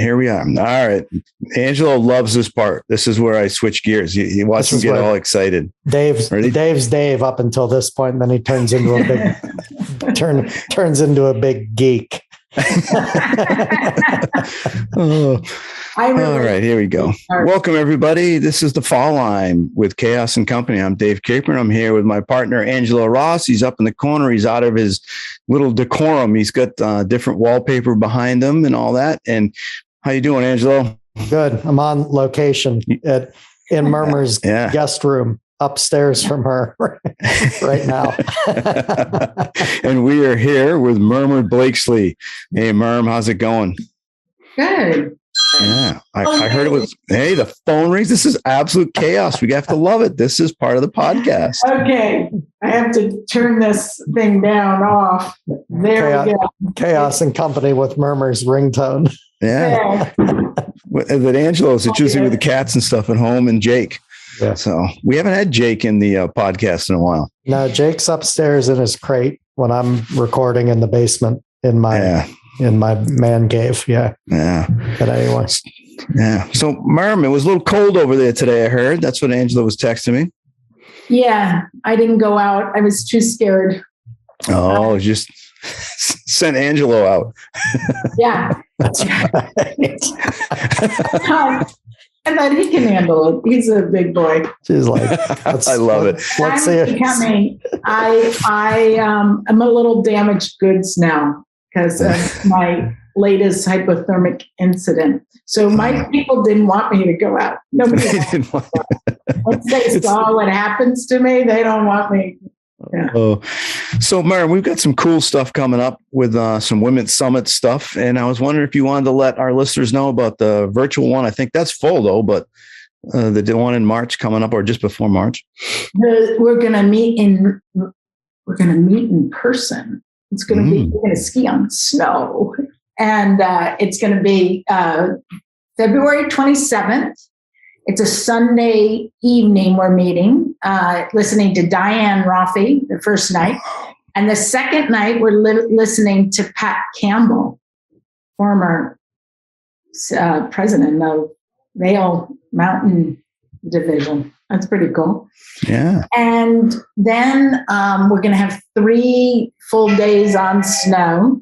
here we are. All right. Angelo loves this part. This is where I switch gears. He wants to get all excited. Dave's Dave up until this point, and then he turns into a big turns into a big geek. All right, here we go. Welcome, everybody. This is the Fall Line with Chaos and Company. I'm Dave Caper. I'm here with my partner, Angelo Ross. He's up in the corner. He's out of his little decorum. He's got different wallpaper behind him and all that. And how you doing, Angelo? Good. I'm on location in Mermer's guest room upstairs from her right now. And we are here with Mermer Blakeslee. Hey, Merm, how's it going? Good. Yeah, I heard it was, hey, the phone rings. This is absolute chaos. We have to love it. This is part of the podcast. Okay. I have to turn this thing down off. There we go. Chaos and Company with Mermer's ringtone. Yeah. With Angelo's, it's usually with the cats and stuff at home and Jake. Yeah. So we haven't had Jake in the podcast in a while. No, Jake's upstairs in his crate when I'm recording in the basement in my man cave. Yeah. But anyway. Yeah. So Merm, it was a little cold over there today, I heard. That's what Angela was texting me. Yeah. I didn't go out. I was too scared. Oh, just sent Angelo out. Yeah. That's right. And then he can handle it. He's a big boy. She's like, I love it. Let's see it. I'm a little damaged goods now because of my latest hypothermic incident. So my people didn't want me to go out. Nobody didn't want once they saw what happens to me, they don't want me. Yeah. So, Merm, we've got some cool stuff coming up with some Women's Summit stuff. And I was wondering if you wanted to let our listeners know about the virtual one. I think that's full, though, but the one in March coming up or just before March. We're going to meet in person. It's going to be, we're going to ski on snow. And it's going to be February 27th. It's a Sunday evening we're meeting, listening to Diane Roffey the first night. And the second night, we're listening to Pat Campbell, former president of Vail Mountain Division. That's pretty cool. Yeah. And then we're going to have 3 full days on snow.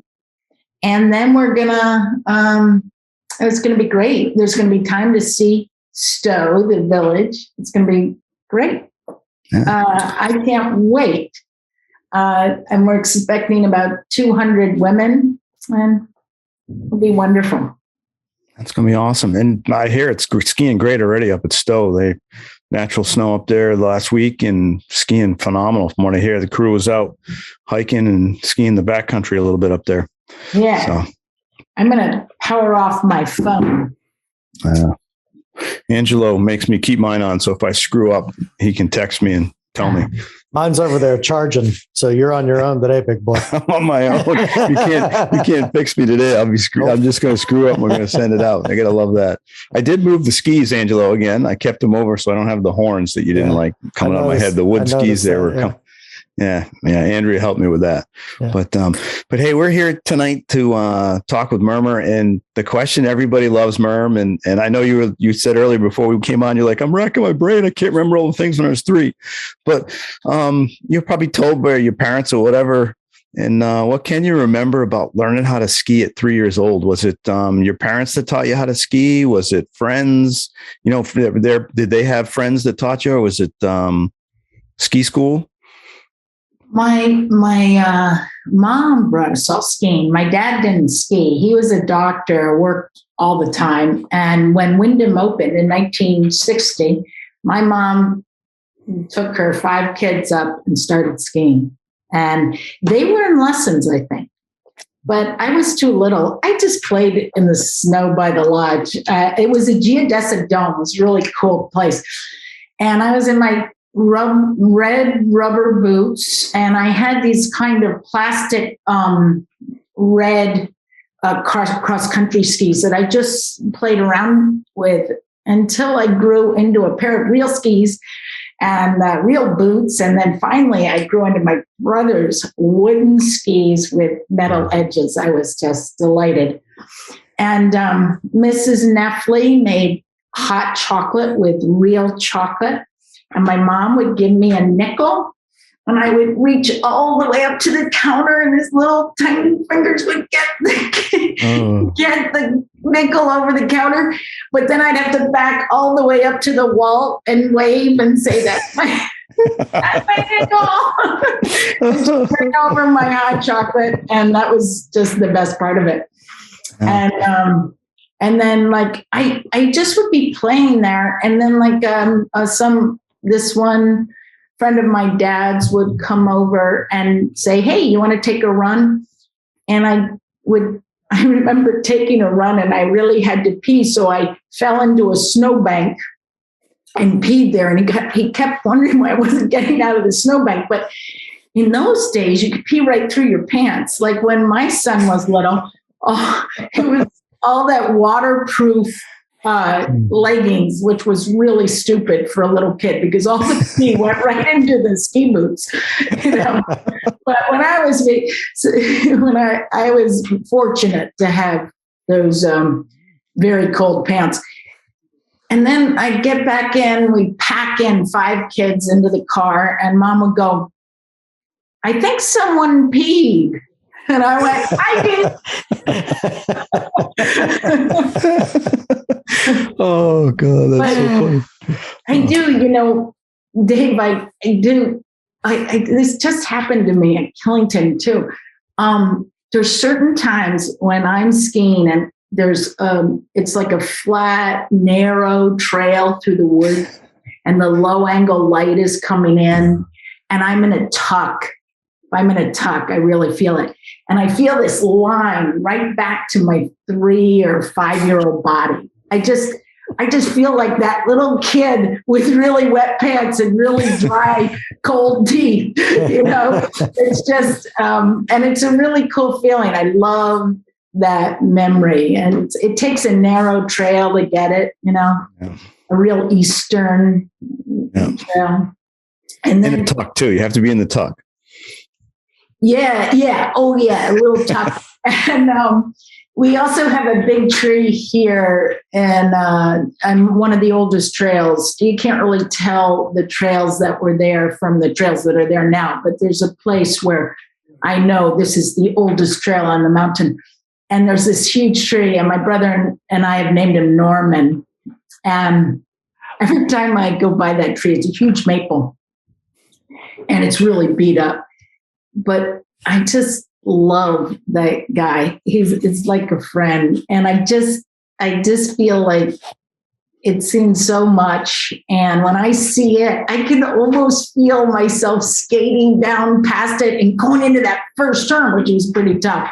And then we're going to, it's going to be great. There's going to be time to see Stowe, the village. It's going to be great. Yeah. I can't wait. And we're expecting about 200 women, and it'll be wonderful. That's going to be awesome. And I hear it's skiing great already up at Stowe. They natural snow up there last week and skiing phenomenal. From what I hear, the crew was out hiking and skiing the backcountry a little bit up there. Yeah. So I'm going to power off my phone. Angelo makes me keep mine on, so if I screw up, he can text me and tell me. Mine's over there charging, so you're on your own today, big boy. I'm on my own. You can't fix me today. I'm just going to screw up. And we're going to send it out. I got to love that. I did move the skis, Angelo. Again, I kept them over, so I don't have the horns that you didn't like coming on my head. The wood skis there were. Yeah. Andrea helped me with that. Yeah. But hey, we're here tonight to talk with Mermer, and the question everybody loves, Merm, and I know you said earlier before we came on, you're like, I'm racking my brain. I can't remember all the things when I was 3. But you're probably told by your parents or whatever. And what can you remember about learning how to ski at 3 years old? Was it your parents that taught you how to ski? Was it friends? Did they have friends that taught you, or was it ski school? My mom brought us all skiing. My dad didn't ski. He was a doctor, worked all the time. And when Windham opened in 1960, my mom took her 5 kids up and started skiing. And they were in lessons, I think. But I was too little. I just played in the snow by the lodge. It was a geodesic dome. It was a really cool place. And I was in my red rubber boots, and I had these kind of plastic red cross-country skis that I just played around with until I grew into a pair of real skis and real boots. And then finally I grew into my brother's wooden skis with metal edges. I was just delighted. And Mrs. Neffley made hot chocolate with real chocolate. And my mom would give me a nickel, and I would reach all the way up to the counter, and his little tiny fingers would get the nickel over the counter. But then I'd have to back all the way up to the wall and wave and say, that's my nickel. Turn over my hot chocolate. And that was just the best part of it. And then like, I just would be playing there. And then like, this one friend of my dad's would come over and say, hey, you want to take a run? And I remember taking a run, and I really had to pee. So I fell into a snowbank and peed there. And he kept wondering why I wasn't getting out of the snowbank. But in those days, you could pee right through your pants. Like when my son was little, it was all that waterproof leggings, which was really stupid for a little kid because all the pee went right into the ski boots, you know. But when I was fortunate to have those very cold pants. And then I'd get back in, we'd pack in 5 kids into the car, and Mom would go, I think someone peed. And I went, I did. Oh, God, that's so funny. I do, you know, Dave, I do. This just happened to me at Killington, too. There's certain times when I'm skiing and there's, it's like a flat, narrow trail through the woods, and the low angle light is coming in, and I'm in a tuck. I'm in a tuck. I really feel it. And I feel this line right back to my 3 or 5-year-old body. I just feel like that little kid with really wet pants and really dry, cold teeth, you know. It's just, and it's a really cool feeling. I love that memory. And it takes a narrow trail to get it, you know, a real Eastern trail. And then in a tuck too. You have to be in the tuck. Yeah. Oh, yeah. A little tuck. And we also have a big tree here, and I'm one of the oldest trails. You can't really tell the trails that were there from the trails that are there now, but there's a place where I know this is the oldest trail on the mountain. And there's this huge tree, and my brother and I have named him Norman. And every time I go by that tree, it's a huge maple, and it's really beat up. But I just love that guy. It's like a friend. And I just feel like it's seen so much. And when I see it, I can almost feel myself skating down past it and going into that first turn, which is pretty tough.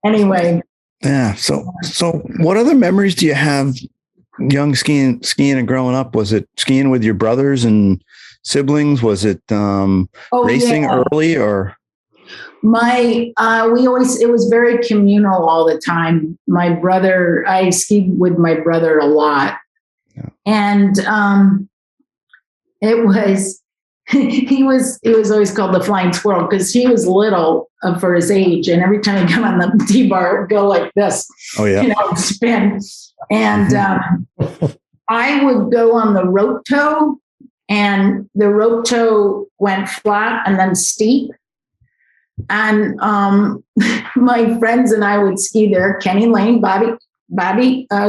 Anyway. Yeah. So what other memories do you have young skiing and growing up? Was it skiing with your brothers and siblings? Was it racing early, or it was very communal all the time. I skied with my brother a lot. And it was always called the flying squirrel because he was little for his age, and every time he got on the T-bar, it would go like this. Oh yeah, you know, spin. And I would go on the rope toe. And the rope toe went flat and then steep. And my friends and I would ski there, Kenny Lane, Bobby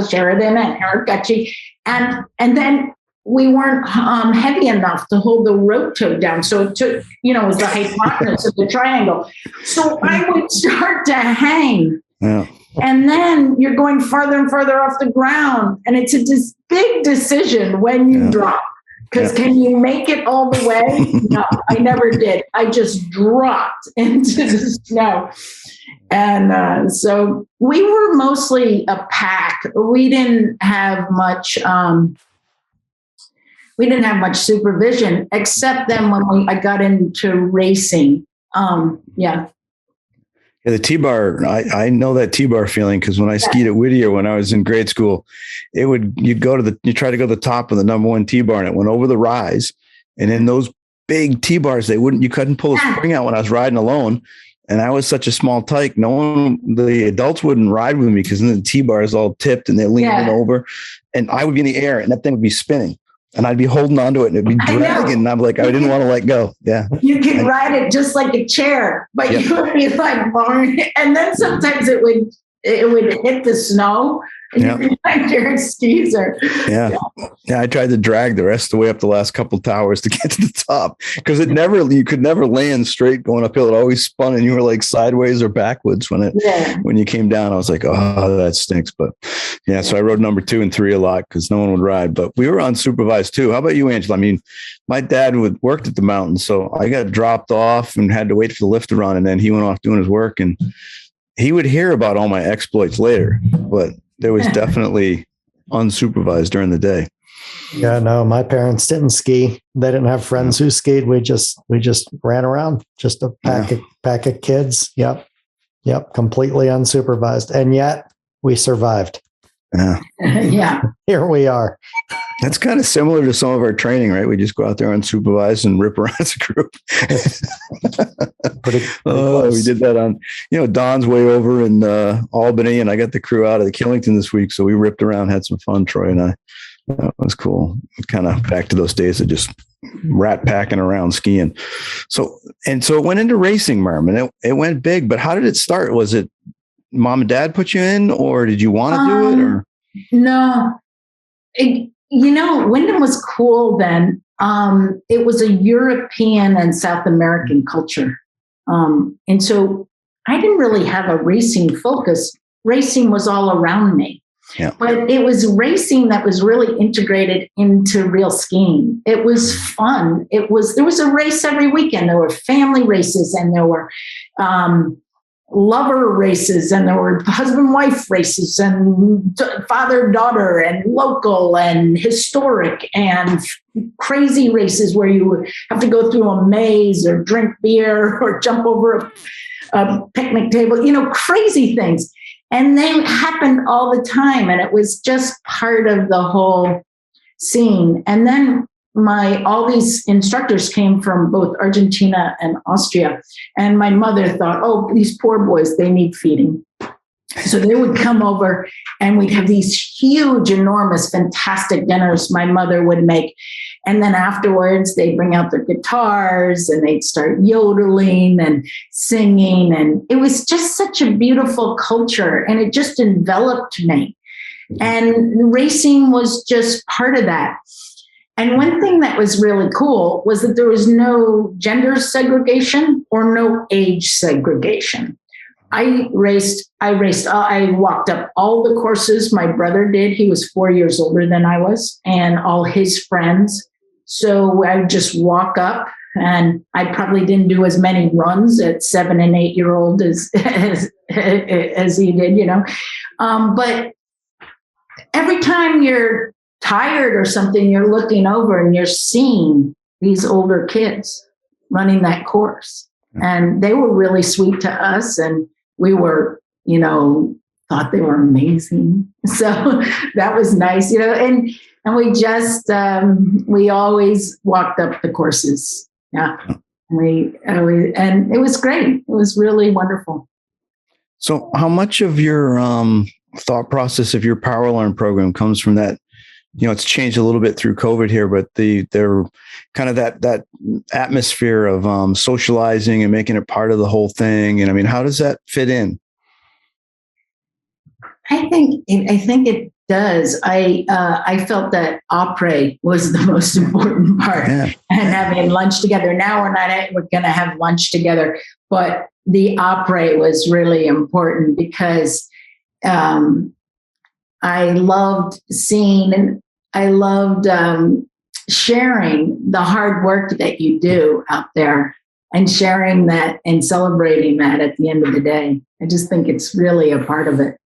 Sheridan, and Eric Gutchie. And then we weren't heavy enough to hold the rope toe down. So it took, you know, it was the hypotenuse of the triangle. So I would start to hang. Yeah. And then you're going farther and farther off the ground. And it's a big decision when you drop. Because can you make it all the way? No, I never did. I just dropped into the snow. And so we were mostly a pack. We didn't have much supervision, except then when I got into racing. Yeah, the T-bar, I know that T-bar feeling because when I skied at Whittier when I was in grade school, you try to go to the top of the number 1 T-bar, and it went over the rise. And in those big T-bars, you couldn't pull a spring out when I was riding alone. And I was such a small tyke. The adults wouldn't ride with me because then the T-bar is all tipped and they're leaning over, and I would be in the air and that thing would be spinning. And I'd be holding onto it and it'd be dragging. And I'm like, I didn't want to let go. Yeah. You could ride it just like a chair, but you would be like, and then sometimes it would hit the snow and you could find your skis or. Yeah. I tried to drag the rest of the way up the last couple of towers to get to the top because you could never land straight going uphill. It always spun and you were like sideways or backwards when you came down. I was like, oh, that stinks. But yeah, so I rode number 2 and 3 a lot because no one would ride, but we were unsupervised too. How about you, Angela? I mean, my dad worked at the mountain, so I got dropped off and had to wait for the lift to run. And then he went off doing his work, and he would hear about all my exploits later, but there was definitely unsupervised during the day. Yeah, no, my parents didn't ski. They didn't have friends who skied. We just ran around, just a pack of kids. Yep. Completely unsupervised. And yet we survived. Yeah. Here we are. That's kind of similar to some of our training, right? We just go out there unsupervised and rip around as a group. Pretty close. We did that on, Don's way over in Albany, and I got the crew out of the Killington this week. So we ripped around, had some fun, Troy and I. That was cool. Kind of back to those days of just rat packing around skiing. So it went into racing, Mermer. It went big, but how did it start? Was it mom and dad put you in, or did you want to do it? Or no, Windham was cool then. It was a European and South American culture. And so I didn't really have a racing focus. Racing was all around me. Yeah. But it was racing that was really integrated into real skiing. It was fun. There was a race every weekend. There were family races, and there were lover races, and there were husband-wife races, and father-daughter, and local, and historic, and crazy races where you would have to go through a maze or drink beer or jump over a picnic table, crazy things. And they happened all the time. And it was just part of the whole scene. And then all these instructors came from both Argentina and Austria. And my mother thought, oh, these poor boys, they need feeding. So they would come over and we'd have these huge, enormous, fantastic dinners my mother would make. And then afterwards, they'd bring out their guitars and they'd start yodeling and singing. And it was just such a beautiful culture, and it just enveloped me. And racing was just part of that. And one thing that was really cool was that there was no gender segregation or no age segregation. I walked up all the courses my brother did. He was 4 years older than I was, and all his friends. So I would just walk up, and I probably didn't do as many runs at 7 and 8 year old as he did, But every time you're tired or something, you're looking over and you're seeing these older kids running that course. And they were really sweet to us, and we were, thought they were amazing. So that was nice, and we just, we always walked up the courses. Yeah. And it was great. It was really wonderful. So how much of your thought process of your PowerLearn program comes from that? It's changed a little bit through COVID here, but they're kind of that atmosphere of socializing and making it part of the whole thing. And I mean, how does that fit in? I think it does. I felt that après was the most important part, and having lunch together. Now we're going to have lunch together, but the après was really important because I loved seeing and I loved sharing the hard work that you do out there and sharing that and celebrating that at the end of the day. I just think it's really a part of it.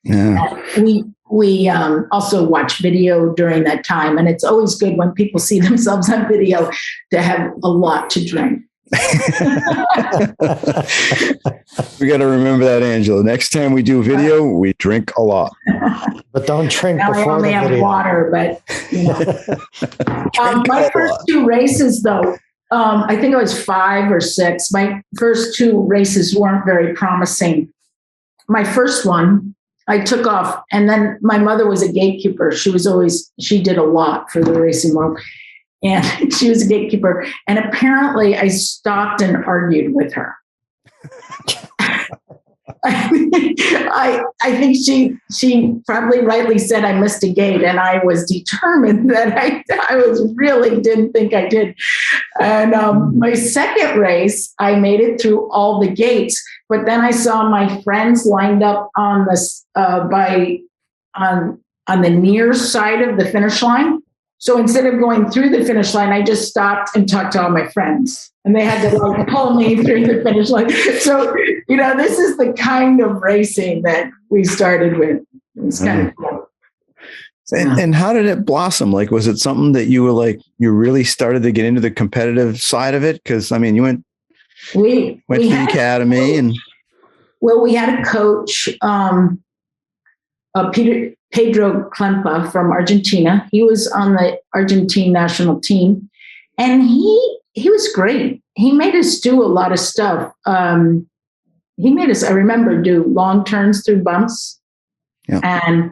Yeah. We also watch video during that time, and it's always good when people see themselves on video to have a lot to drink. We got to remember that, Angela. Next time we do video, we drink a lot. But don't drink now before the video. I only have water, but my first two races, though, I think I was 5 or 6. My first 2 races weren't very promising. My first one, I took off, and then my mother was a gatekeeper. She did a lot for the racing world, and she was a gatekeeper. And apparently I stopped and argued with her. I think she probably rightly said I missed a gate, and I was determined that I didn't think I did. And my second race, I made it through all the gates, but then I saw my friends lined up on this on the near side of the finish line. So instead of going through the finish line, I just stopped and talked to all my friends, and they had to pull me through the finish line. So, this is the kind of racing that we started with. It was kind of cool. And how did it blossom? Like, was it something that you were you really started to get into the competitive side of it? Because you went to the academy, and we had a coach, Pedro Klempa from Argentina. He was on the Argentine national team, and he was great. He made us do a lot of stuff. He made us, I remember, do long turns through bumps, and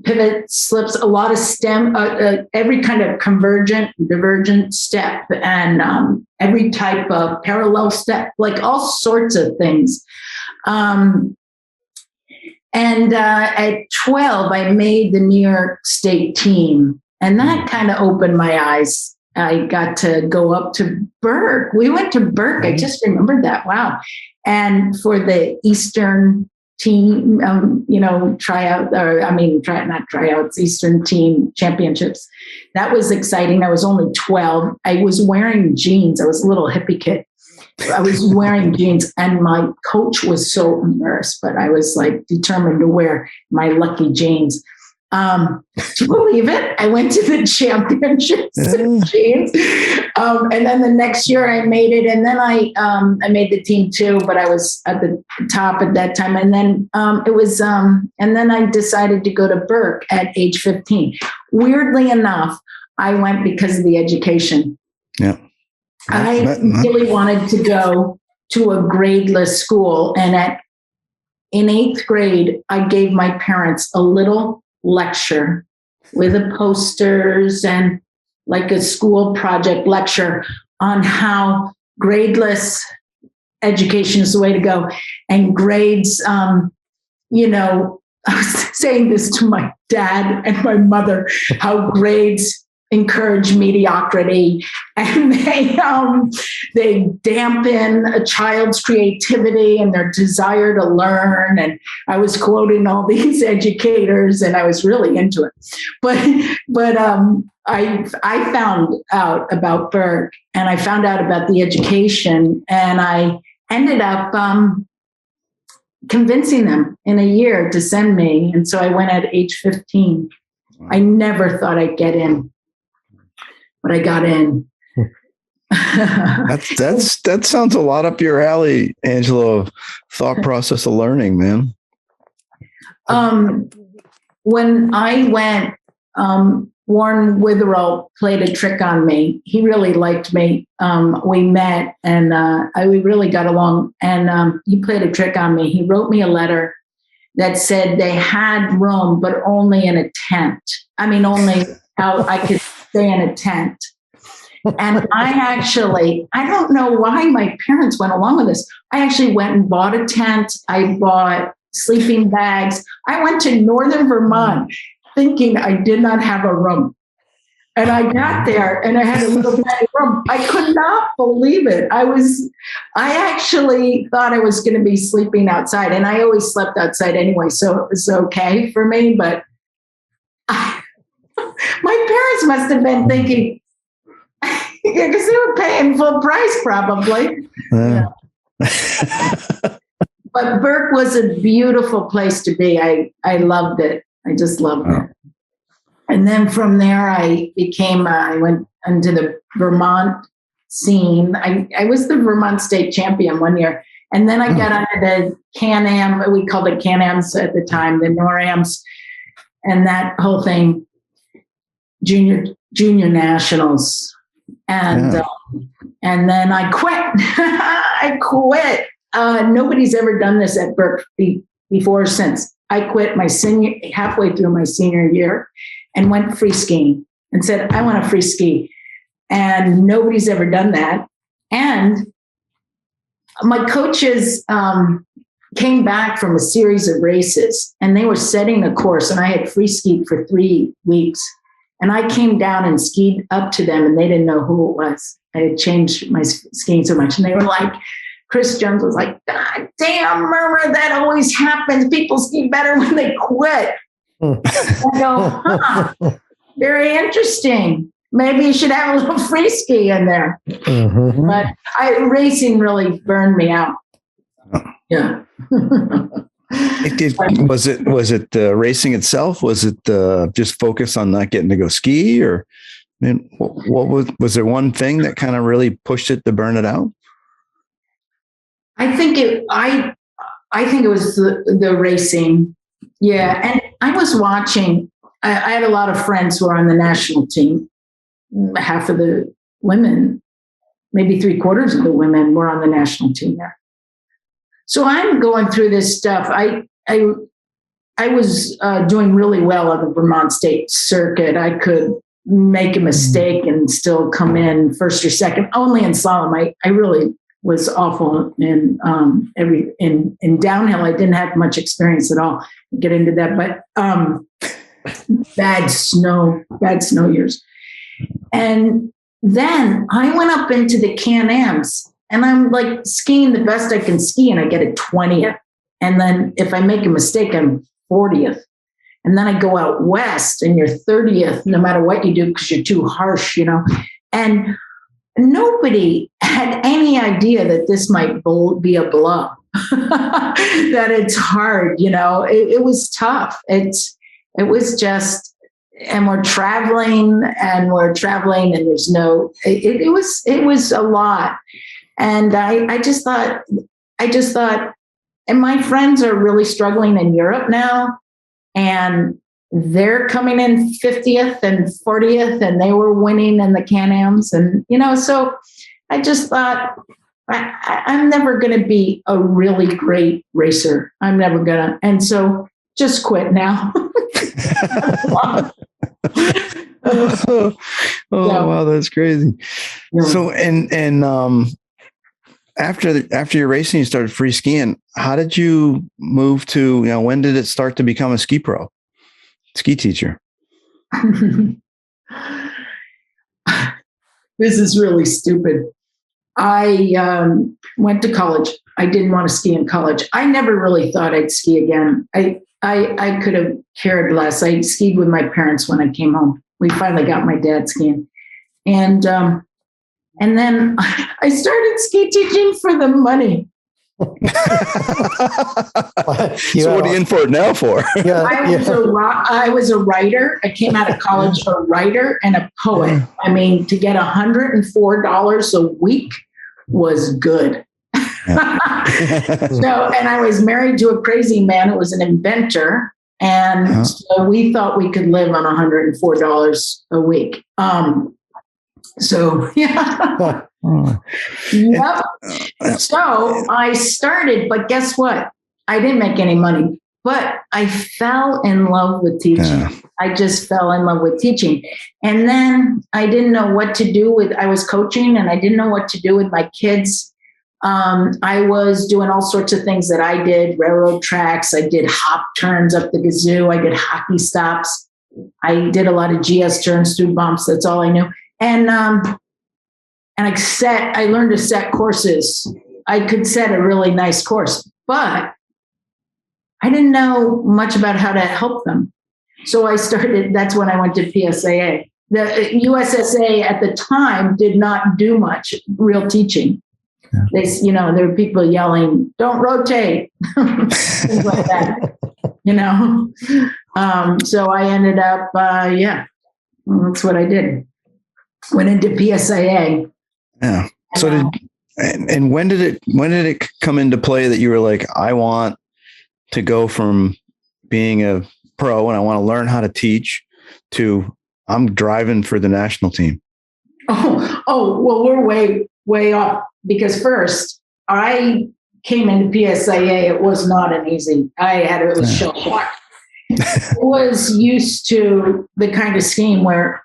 pivot slips, a lot of stem, every kind of convergent, divergent step, and every type of parallel step, like all sorts of things. And at 12, I made the New York State team, and that kind of opened my eyes. I got to go up to Burke. We went to Burke. I just remembered that. Wow. And for the Eastern team, Eastern team championships. That was exciting. I was only 12. I was wearing jeans. I was a little hippie kid. I was wearing jeans, and my coach was so embarrassed, but I was determined to wear my lucky jeans. Do you believe it? I went to the championships in jeans. And then the next year I made it, and then I made the team too, but I was at the top at that time. And then and then I decided to go to Burke at age 15. Weirdly enough, I went because of the education. Yeah. I really wanted to go to a gradeless school. And in 8th grade, I gave my parents a little lecture with the posters and a school project lecture on how gradeless education is the way to go. And grades, I was saying this to my dad and my mother, how grades encourage mediocrity, and they dampen a child's creativity and their desire to learn. And I was quoting all these educators, and I was really into it. But I found out about Burke, and I found out about the education, and I ended up convincing them in a year to send me. And so I went at age 15. I never thought I'd get in, but I got in. That sounds a lot up your alley, Angela, of thought process of learning, man. When I went, Warren Witherell played a trick on me. He really liked me. We met, and we really got along, and he played a trick on me. He wrote me a letter that said they had room, but only in a tent. Only how I could stay in a tent. And I don't know why my parents went along with this. I actually went and bought a tent. I bought sleeping bags. I went to northern Vermont thinking I did not have a room. And I got there and I had a little tiny room. I could not believe it. I actually thought I was going to be sleeping outside, and I always slept outside anyway, so it was okay for me. But my parents must have been thinking, because they were paying full price probably. Yeah. But Burke was a beautiful place to be. I loved it. I just loved it. And then from there, I went into the Vermont scene. I was the Vermont state champion one year. And then I got onto the Can-Am, we called it Can-Ams at the time, the NORAMs, and that whole thing, junior nationals. And and then I quit. I quit. Nobody's ever done this at Berkeley before or since. I quit halfway through my senior year and went free skiing and said, I want to free ski. And nobody's ever done that. And my coaches came back from a series of races and they were setting a course, and I had free skied for 3 weeks. And I came down and skied up to them and they didn't know who it was. I had changed my skiing so much. And they were like, Chris Jones was like, God damn, Mermer, that always happens. People ski better when they quit. I go, very interesting. Maybe you should have a little free ski in there. Mm-hmm. But racing really burned me out. Yeah. Was it the racing itself? Was it just focus on not getting to go ski, or what was there one thing that kind of really pushed it to burn it out? I think it was the racing. Yeah. And I was watching, I had a lot of friends who are on the national team. Half of the women, maybe 3/4 of the women were on the national team there. So I'm going through this stuff. I was doing really well on the Vermont State circuit. I could make a mistake and still come in first or second, only in slalom. I really was awful in downhill. I didn't have much experience at all. I'll get into that, but bad snow years. And then I went up into the Can-Ams and I'm like skiing the best I can ski and I get a 20th. And then if I make a mistake, I'm 40th. And then I go out west and you're 30th, no matter what you do, because you're too harsh, And nobody had any idea that this might be a blow, that it's hard, it was tough. It was just, and we're traveling and there's no, it was a lot. And I just thought, and my friends are really struggling in Europe now, and they're coming in 50th and 40th, and they were winning in the Can-Ams. And, so I just thought, I'm never going to be a really great racer. I'm never going to. And so just quit now. Wow, that's crazy. Yeah. So, and after your racing, you started free skiing. How did you move to, when did it start to become a ski teacher? This is really stupid. I went to college. I didn't want to ski in college. I never really thought I'd ski again. I could have cared less. I skied with my parents when I came home. We finally got my dad skiing. And then I started ski teaching for the money. So what are you in for it now for? I was a writer. I came out of college a writer and a poet. I mean, to get $104 a week was good. And I was married to a crazy man who was an inventor. And so we thought we could live on $104 a week. Yep. So I started, but guess what? I didn't make any money, but I fell in love with teaching. I just fell in love with teaching. And then I didn't know what to do I was coaching and I didn't know what to do with my kids. I was doing all sorts of things that I did, railroad tracks. I did hop turns up the gazoo. I did hockey stops. I did a lot of GS turns through bumps. That's all I knew. And I learned to set courses. I could set a really nice course, but I didn't know much about how to help them. So that's when I went to PSIA. The USSA at the time did not do much real teaching. Yeah. There were people yelling, "Don't rotate," things like that. So I ended up, that's what I did. Went into PSIA. Yeah. So when did it come into play that you were like, I want to go from being a pro and I want to learn how to teach to I'm driving for the national team? Well, we're way off because first I came into PSIA. It was not an easy. It was shell shock. I was used to the kind of skiing where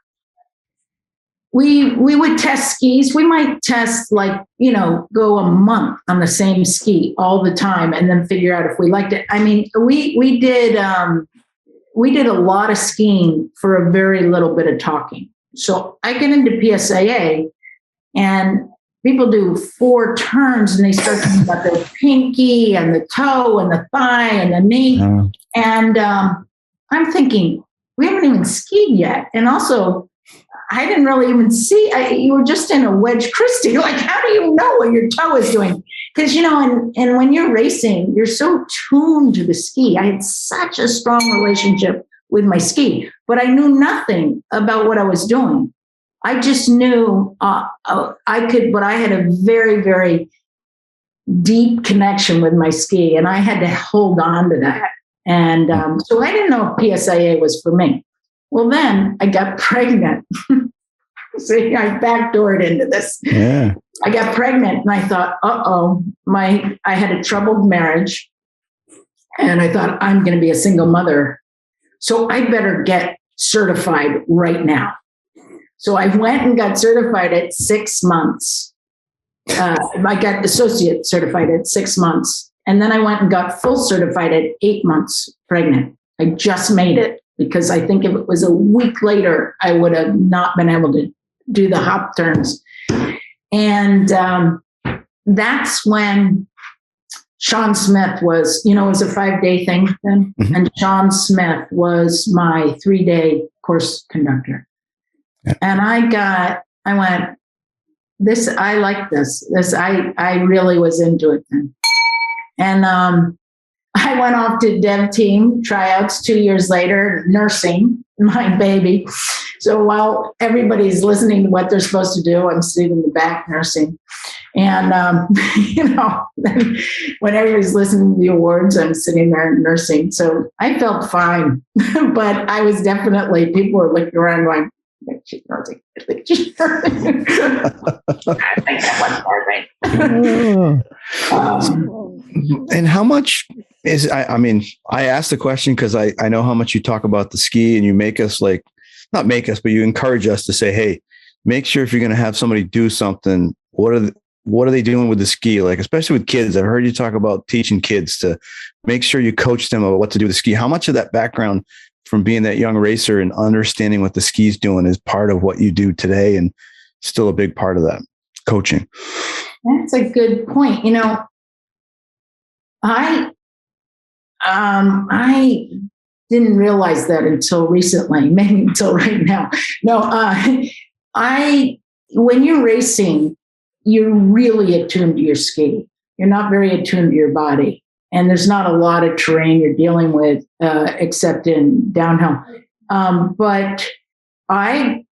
we would test skis. We might test go a month on the same ski all the time and then figure out if we liked it. I mean, we did a lot of skiing for a very little bit of talking. So I get into PSIA and people do 4 turns and they start talking about their pinky and the toe and the thigh and the knee. And I'm thinking, we haven't even skied yet. And also, I didn't really even see, you were just in a wedge Christie. Like, how do you know what your toe is doing? Because, and when you're racing, you're so tuned to the ski. I had such a strong relationship with my ski, but I knew nothing about what I was doing. I just knew I could, but I had a very, very deep connection with my ski, and I had to hold on to that. And so I didn't know if PSIA was for me. Well, then I got pregnant. See, I backdoored into this. Yeah. I got pregnant and I thought, I had a troubled marriage. And I thought, I'm going to be a single mother. So I better get certified right now. So I went and got certified at 6 months. I got associate certified at 6 months. And then I went and got full certified at 8 months pregnant. I just made it because I think if it was a week later, I would have not been able to do the hop turns. And that's when Sean Smith was, it was a 5-day thing then. Mm-hmm. And Sean Smith was my 3-day course conductor. Yeah. And I went, I like this. I really was into it then. And I went off to dev team tryouts 2 years later, nursing my baby. So while everybody's listening to what they're supposed to do, I'm sitting in the back nursing. And, when everybody's listening to the awards, I'm sitting there nursing. So I felt fine, but I was definitely, people were looking around going, I think she's nursing. I think she's nursing. I think that one's right. And how much is, I asked the question because I know how much you talk about the ski and you make us not make us, but you encourage us to say, hey, make sure if you're going to have somebody do something, what are they doing with the ski? Like, especially with kids, I've heard you talk about teaching kids to make sure you coach them about what to do with the ski. How much of that background from being that young racer and understanding what the ski's doing is part of what you do today and still a big part of that coaching? That's a good point. I didn't realize that until recently, maybe until right now. No, when you're racing, you're really attuned to your ski. You're not very attuned to your body. And there's not a lot of terrain you're dealing with, except in downhill. But I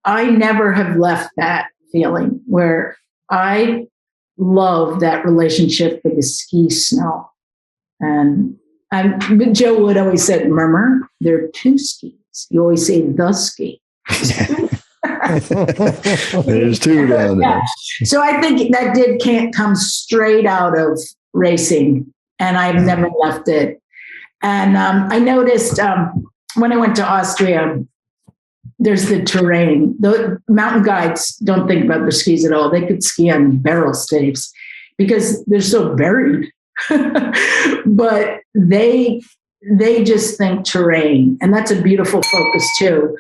never have left that feeling where I love that relationship with the ski snow. And Joe Wood always said, Mermer, there are 2 skis. You always say the ski. There's 2 down there. So I think that can't come straight out of racing, and I've never left it. And I noticed when I went to Austria, there's the terrain. The mountain guides don't think about their skis at all. They could ski on barrel staves because they're so buried. But they just think terrain, and that's a beautiful focus too.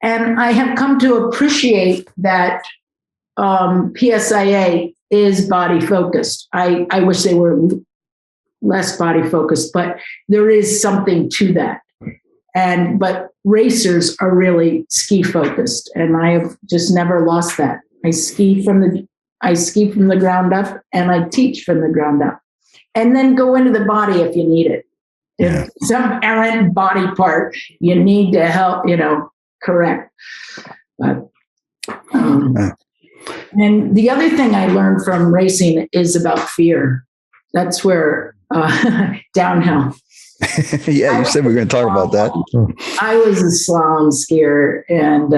And I have come to appreciate that PSIA is body focused. I wish they were less body focused, but there is something to that. But racers are really ski focused, and I have just never lost that. I ski from the ground up, and I teach from the ground up, and then go into the body if you need it. If some errant body part you need to help, correct. But and the other thing I learned from racing is about fear. That's where downhill. Yeah, you said we were going to talk about that. I was a slalom skier, and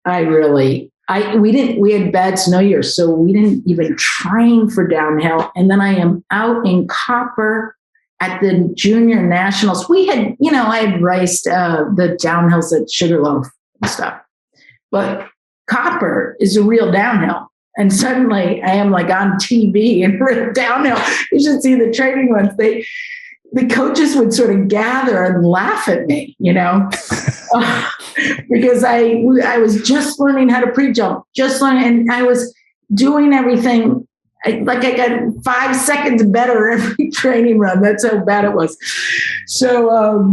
I really we had bad snow years, so we didn't even train for downhill. And then I am out in Copper at the junior nationals. We had, I had raced the downhills at Sugarloaf and stuff, but Copper is a real downhill. And suddenly I am like on TV and real downhill. You should see the training ones. The coaches would sort of gather and laugh at me, because I was just learning how to pre-jump, and I was doing everything. I got 5 seconds better every training run. That's how bad it was. So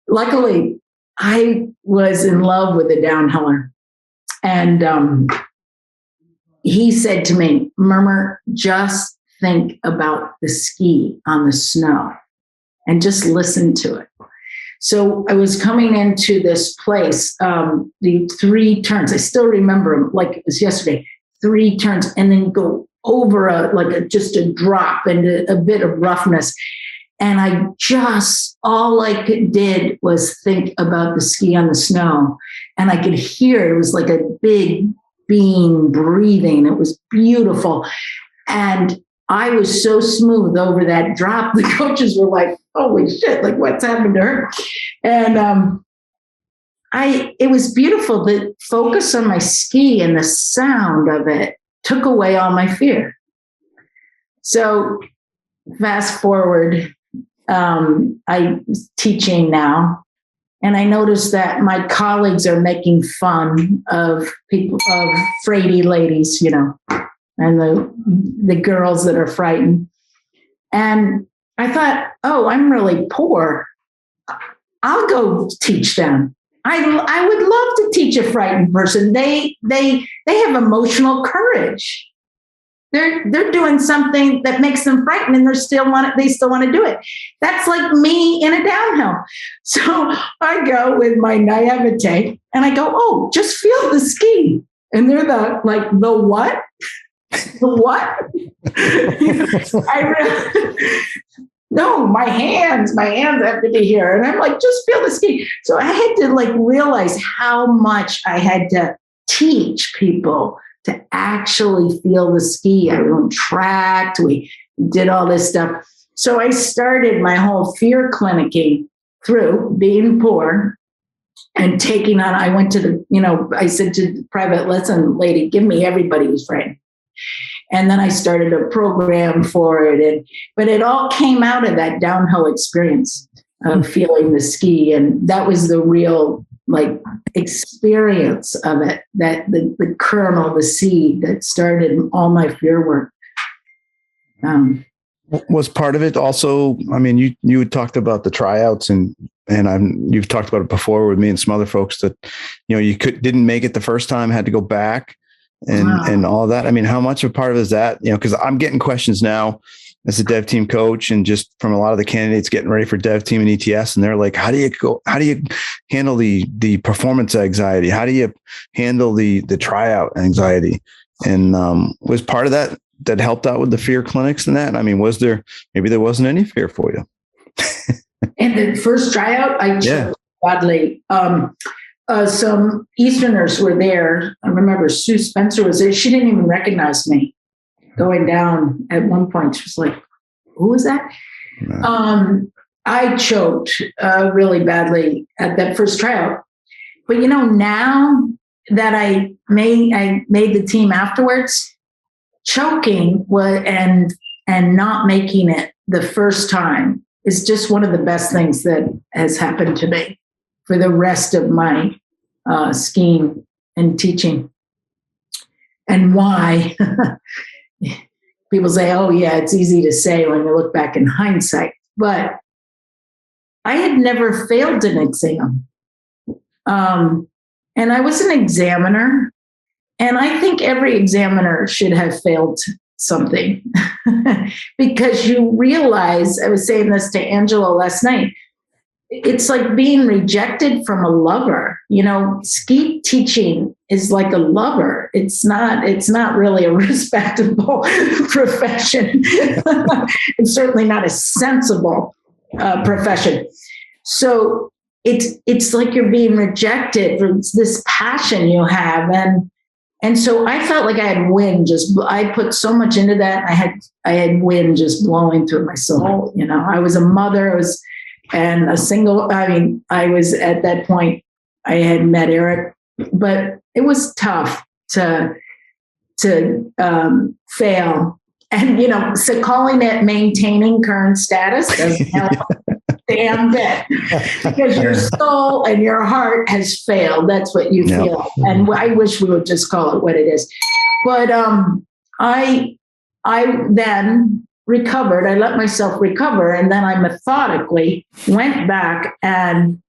luckily, I was in love with a downhiller. And he said to me, Mermer, just think about the ski on the snow and just listen to it. So I was coming into this place, the 3 turns. I still remember them like it was yesterday. 3 turns, and then go over just a drop and a bit of roughness. And all I did was think about the ski on the snow. And I could hear it was like a big being breathing. It was beautiful. And I was so smooth over that drop. The coaches were like, holy shit, like what's happened to her? And it was beautiful. The focus on my ski and the sound of it took away all my fear. So fast forward, I'm teaching now, and I noticed that my colleagues are making fun of people, of fraidy ladies, and the girls that are frightened. And I thought, oh, I'm really poor. I'll go teach them. I would love to teach a frightened person. They have emotional courage. They're doing something that makes them frightened, and they still want to do it. That's like me in a downhill. So I go with my naivete and I go, oh, just feel the ski. And they're the what? The what? No, my hands have to be here. And I'm like, just feel the ski. So I had to realize how much I had to teach people to actually feel the ski. I tracked, we did all this stuff. So I started my whole fear clinicking through being poor and taking on, I went to I said to the private lesson lady, give me everybody who's frightened. And then I started a program for it. But it all came out of that downhill experience of feeling the ski. And that was the real experience of it, that the kernel, the seed that started all my fear work. Was part of it also, you had talked about the tryouts and you've talked about it before with me and some other folks that, you didn't make it the first time, had to go back and all that. How much of a part of it is that, because I'm getting questions now as a dev team coach and just from a lot of the candidates getting ready for dev team and ETS. And they're like, how do you handle the performance anxiety? How do you handle the tryout anxiety? And was part of that helped out with the fear clinics and that? Maybe there wasn't any fear for you. In the first tryout, I choked badly. Some Easterners were there. I remember Sue Spencer was there. She didn't even recognize me going down at one point. She was like, who was that? No. I choked really badly at that first tryout. But, now that I made the team afterwards, choking and not making it the first time is just one of the best things that has happened to me for the rest of my skiing and teaching. And why? People say, oh, yeah, it's easy to say when you look back in hindsight. But I had never failed an exam. And I was an examiner. And I think every examiner should have failed something because you realize, I was saying this to Angela last night, it's like being rejected from a lover. Ski teaching is like a lover. It's not really a respectable profession. It's certainly not a sensible profession. So it's like you're being rejected. It's this passion you have. And so I felt like I had wind I put so much into that. I had wind just blowing through my soul. You know, I was a mother, I was at that point, I had met Eric, but it was tough to fail. And, you know, so calling it maintaining current status doesn't help a damn bit, because your soul and your heart has failed. That's what you feel. And I wish we would just call it what it is. But I then recovered. I let myself recover. And then I methodically went back and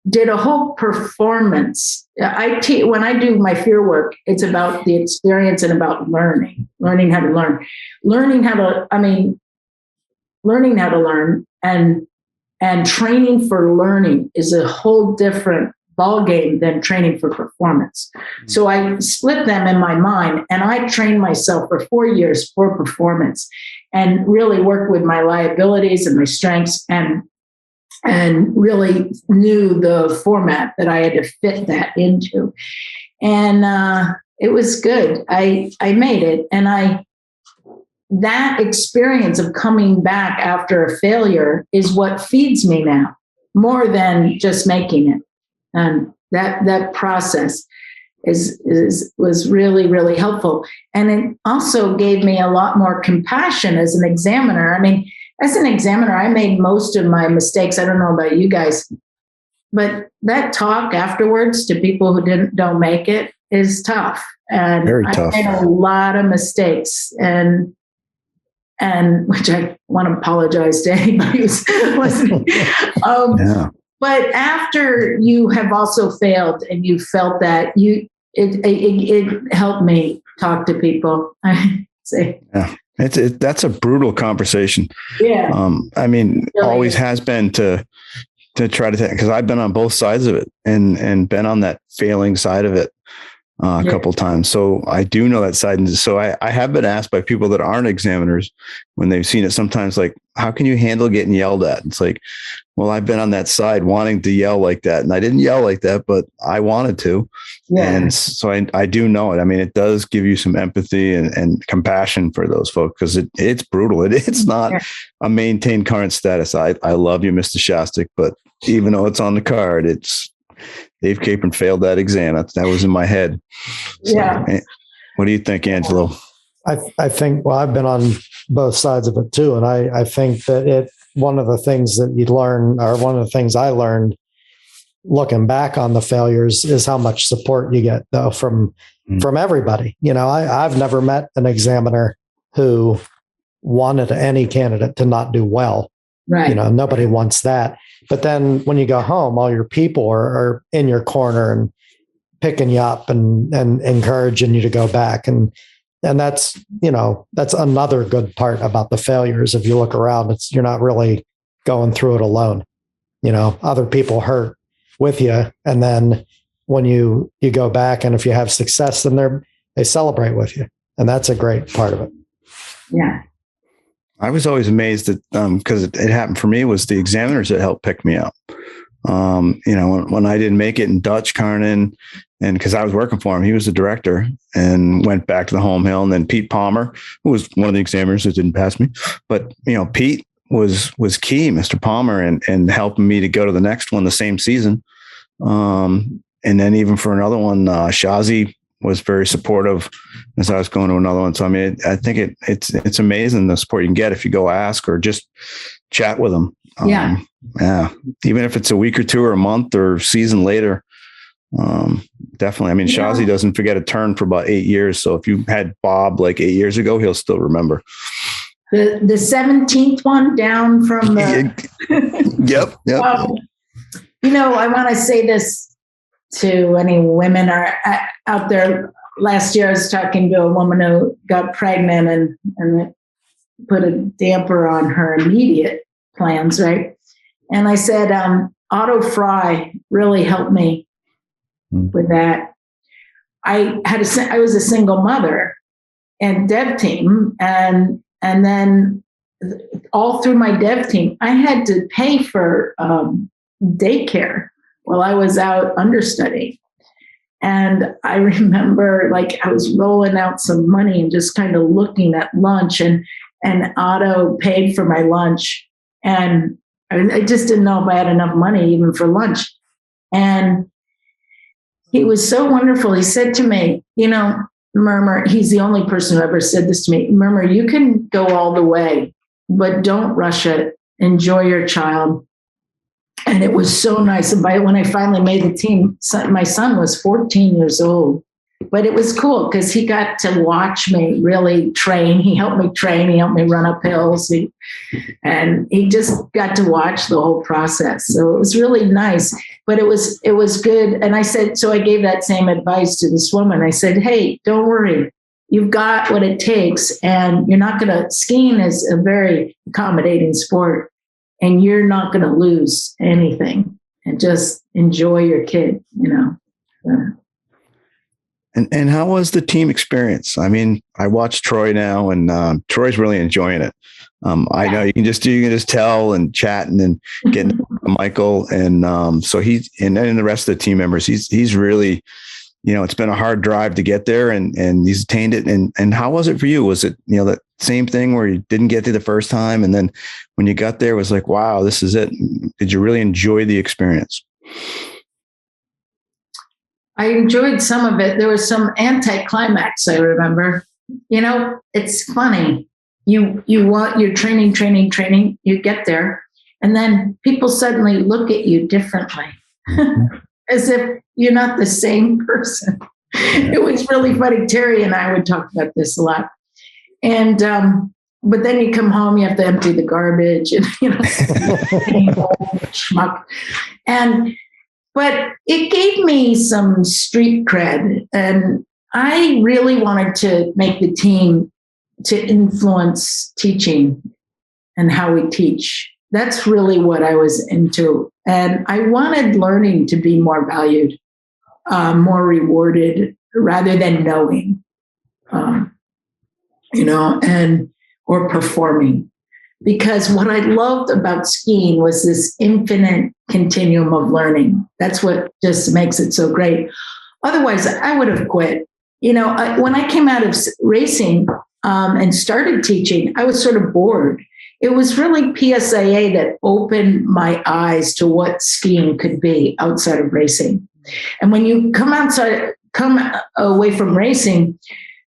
did a whole performance. When I do my fear work, it's about the experience and about learning how to learn, learning how to learn, and training for learning is a whole different ballgame than training for performance. So I split them in my mind, and I trained myself for 4 years for performance, and really worked with my liabilities and my strengths, and really knew the format that I had to fit that into. And it was good. I made it. And that experience of coming back after a failure is what feeds me now, more than just making it. And that process was really, really helpful. And it also gave me a lot more compassion as an examiner. I mean, as an examiner, I made most of my mistakes. I don't know about you guys, but that talk afterwards to people who don't make it is tough. And very tough. I made a lot of mistakes, and which I want to apologize to anybody who's listening. But after you have also failed and you felt that, it helped me talk to people. I say. Yeah. That's a brutal conversation. Yeah. I mean, really always has been to try to, because I've been on both sides of it and been on that failing side of it a couple of times. So I do know that side. And so I have been asked by people that aren't examiners when they've seen it sometimes, like, how can you handle getting yelled at? It's like, well, I've been on that side wanting to yell like that. And I didn't yell like that, but I wanted to. Yeah. And so I do know it. I mean, it does give you some empathy and compassion for those folks, because it's brutal. It's not a maintained current status. I love you, Mr. Shostak, but even though it's on the card, it's Dave Capron failed that exam. That was in my head. So, what do you think, Angelo? I think, well, I've been on both sides of it too. And I think that one of the things that you learn, or one of the things I learned looking back on the failures, is how much support you get, though, from everybody. You know, I've never met an examiner who wanted any candidate to not do well. Right. You know, nobody wants that. But then when you go home, all your people are in your corner and picking you up and encouraging you to go back. And that's, you know, that's another good part about the failures. If you look around, you're not really going through it alone. You know, other people hurt with you. And then when you go back, and if you have success, then they celebrate with you. And that's a great part of it. Yeah. I was always amazed that, because it happened for me, was the examiners that helped pick me up. You know, when I didn't make it, in Dutch Carnan, and because I was working for him, he was the director, and went back to the home hill. And then Pete Palmer, who was one of the examiners that didn't pass me, but, you know, Pete was key, Mr. Palmer, and helping me to go to the next one the same season. And then even for another one, Shazi was very supportive as I was going to another one. So, I mean, I think it's amazing the support you can get if you go ask or just chat with them. Yeah. Even if it's a week or two or a month or season later. Definitely. I mean, Shazi doesn't forget a turn for about 8 years. So if you had Bob like 8 years ago, he'll still remember. The 17th one down from the. Yep. You know, I want to say this to any women are out there. Last year, I was talking to a woman who got pregnant, and it put a damper on her immediate plans, right? And I said, Otto Fry really helped me with that. I was a single mother and dev team, and then all through my dev team, I had to pay for daycare while I was out understudying. And I remember like I was rolling out some money and just kind of looking at lunch, and Otto paid for my lunch. And I just didn't know if I had enough money even for lunch. And he was so wonderful. He said to me, Mermer, he's the only person who ever said this to me, Mermer, you can go all the way, but don't rush it. Enjoy your child. And it was so nice. And when I finally made the team, my son was 14 years old. But it was cool because he got to watch me really train. He helped me train. He helped me run up hills. And he just got to watch the whole process. So it was really nice. But it was good. And I said, so I gave that same advice to this woman. I said, hey, don't worry. You've got what it takes. And you're not going to, skiing is a very accommodating sport. And you're not going to lose anything. And just enjoy your kid, And how was the team experience? I mean, I watch Troy now, and Troy's really enjoying it. I know you can just tell and chat and then get Michael, and so and then the rest of the team members. He's really, it's been a hard drive to get there, and he's attained it. And how was it for you? Was it that same thing where you didn't get there the first time, and then when you got there, it was like, wow, this is it. Did you really enjoy the experience? I enjoyed some of it. There was some anticlimax, I remember. It's funny. You're training, you get there, and then people suddenly look at you differently, as if you're not the same person. It was really funny. Terry and I would talk about this a lot. And but then you come home, you have to empty the garbage, and schmuck. But it gave me some street cred, and I really wanted to make the team to influence teaching and how we teach. That's really what I was into. And I wanted learning to be more valued, more rewarded, rather than knowing, or performing. Because what I loved about skiing was this infinite continuum of learning. That's what just makes it so great. Otherwise, I would have quit. When I came out of racing and started teaching, I was sort of bored. It was really PSIA that opened my eyes to what skiing could be outside of racing. And when you come away from racing,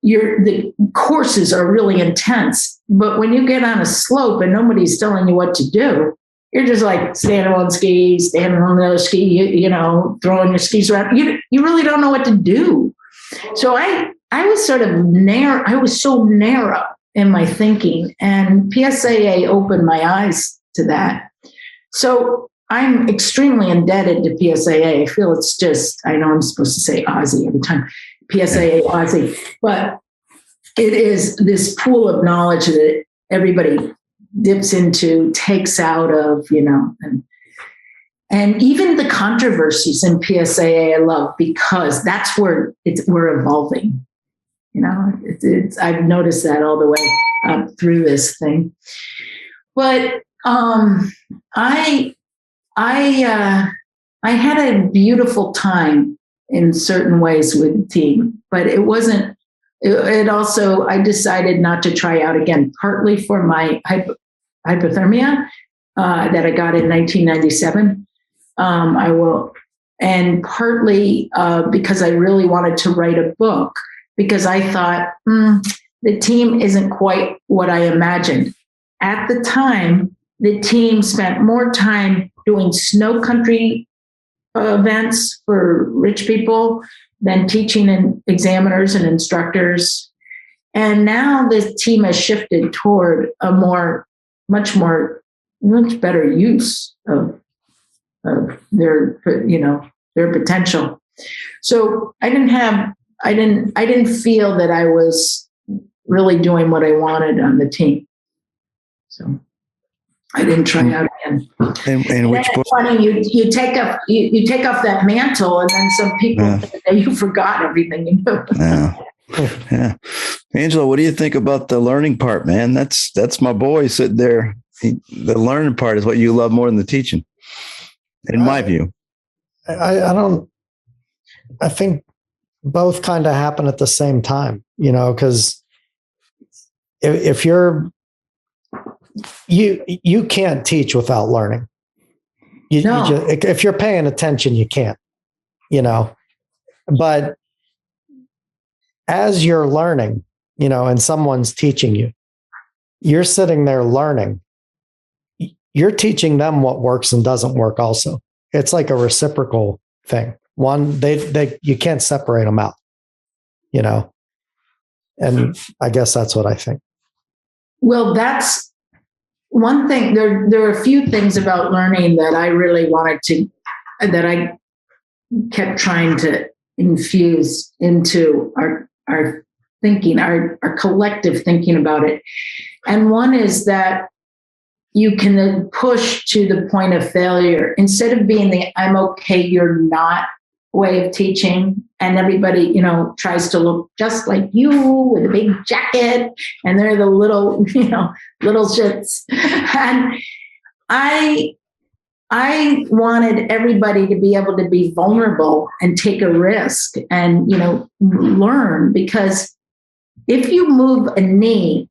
the courses are really intense. But when you get on a slope and nobody's telling you what to do, you're just like standing on skis, standing on the other ski, throwing your skis around. You really don't know what to do. So I was sort of narrow. I was so narrow in my thinking, and PSIA opened my eyes to that. So I'm extremely indebted to PSIA. I feel it's just, I know I'm supposed to say Aussie every time, PSIA Aussie, but it is this pool of knowledge that everybody dips into, takes out of, and even the controversies in PSIA I love, because that's where we're evolving. I've noticed that all the way through this thing. But I had a beautiful time in certain ways with the team, but it wasn't. It also, I decided not to try out again, partly for my hypothermia that I got in 1997. And partly because I really wanted to write a book, because I thought the team isn't quite what I imagined. At the time, the team spent more time doing snow country events for rich people than teaching and examiners and instructors. And now the team has shifted toward a much better use of their potential. So I didn't feel that I was really doing what I wanted on the team. So I didn't try out again. And which book? Funny, you take off that mantle, and then some people think that you forgot everything you knew. Yeah. Angela, what do you think about the learning part, man? That's my boy sitting there. The learning part is what you love more than the teaching. in my view. I think both kind of happen at the same time, because if you can't teach without learning. If you're paying attention, you can't, but as you're learning, and someone's teaching you're sitting there learning, you're teaching them what works and doesn't work also. It's like a reciprocal thing. One, you can't separate them out, and I guess that's what I think. Well, that's one thing. There are a few things about learning that I really that I kept trying to infuse into our thinking, our collective thinking about it. And one is that you can push to the point of failure instead of being the I'm okay, you're not way of teaching. And everybody, tries to look just like you with a big jacket, and they're the little shits. And I wanted everybody to be able to be vulnerable and take a risk and, learn, because if you move a knee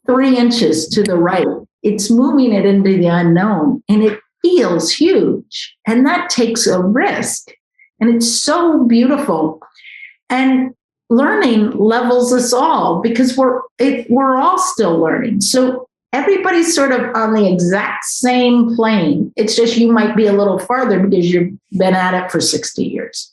3 inches to the right, it's moving it into the unknown, and it feels huge. And that takes a risk. And it's so beautiful. And learning levels us all, because we're all still learning. So everybody's sort of on the exact same plane. It's just you might be a little farther because you've been at it for 60 years.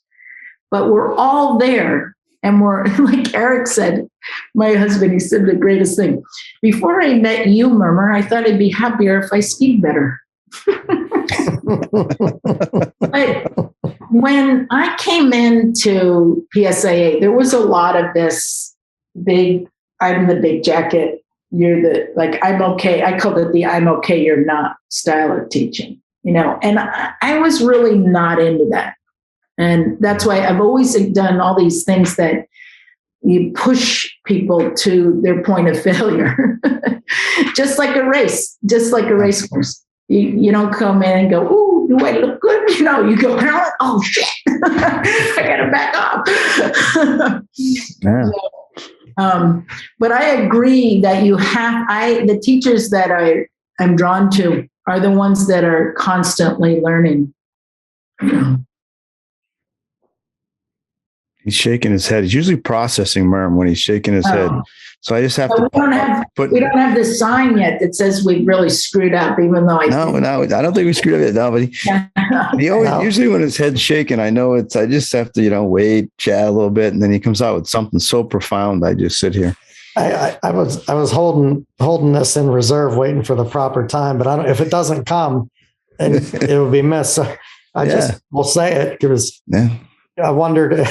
But we're all there. And we're, like Eric said, my husband, he said the greatest thing. Before I met you, Mermer, I thought I'd be happier if I skied better. But when I came into PSIA, there was a lot of this I'm the big jacket, you're I'm okay. I called it the I'm okay, you're not style of teaching, and I was really not into that. And that's why I've always done all these things that you push people to their point of failure, just like a race course. You don't come in and go, "Ooh, do I look good?" You go, "Oh shit, I gotta back up." Yeah. But I agree that the teachers that I'm drawn to are the ones that are constantly learning. He's shaking his head. He's usually processing Merm when he's shaking his head. So I just have to. We don't have the sign yet that says we've really screwed up, even though I don't think we screwed up yet. No, but he always usually when his head's shaking, I know I just have to wait, chat a little bit, and then he comes out with something so profound. I just sit here. I was holding this in reserve, waiting for the proper time, but if it doesn't come, and it will be missed. So I just will say it because I wondered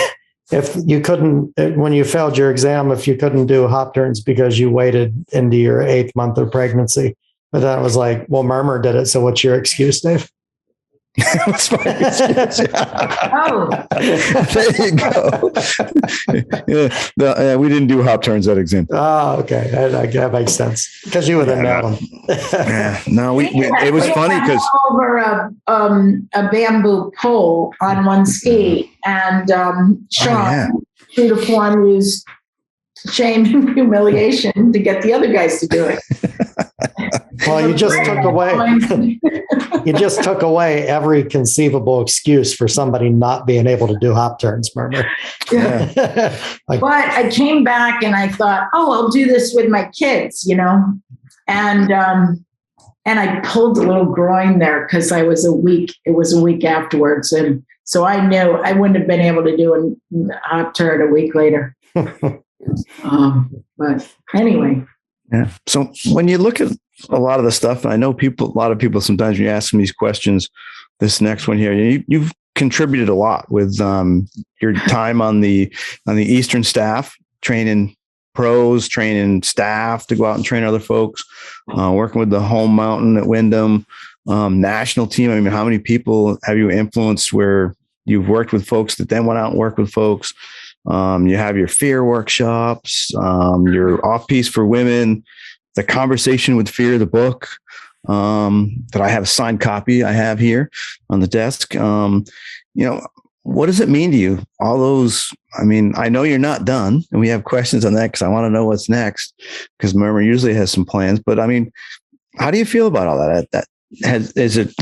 if you couldn't, when you failed your exam, if you couldn't do hop turns because you waited into your 8th month of pregnancy. But then it was like, well, Mermer did it. So what's your excuse, Dave? What's my excuse? Oh, there you go. We didn't do hop turns at exam. Oh, okay. That makes sense. Because you would have known them. No, it was funny because over a bamboo pole on one ski, and Sean, true to form, used shame and humiliation to get the other guys to do it. Well, you just took away every conceivable excuse for somebody not being able to do hop turns, Mermer. Yeah. But I came back and I thought, I'll do this with my kids, and I pulled a little groin there because it was a week afterwards. And so I knew I wouldn't have been able to do a hop turn a week later. But anyway. Yeah. So when you look at a lot of the stuff, and I know a lot of people sometimes when you ask them these questions, this next one here, you've contributed a lot with your time on the Eastern staff, training pros, training staff to go out and train other folks, working with the home mountain at Windham, national team. I mean, how many people have you influenced where you've worked with folks that then went out and worked with folks? You have your fear workshops, your off-piste for women, the Conversation with Fear, the book. that I have a signed copy I have here on the desk. What does it mean to you? All those, I mean, I know you're not done, and we have questions on that because I want to know what's next, because Mermer usually has some plans. But I mean, how do you feel about all that? Is it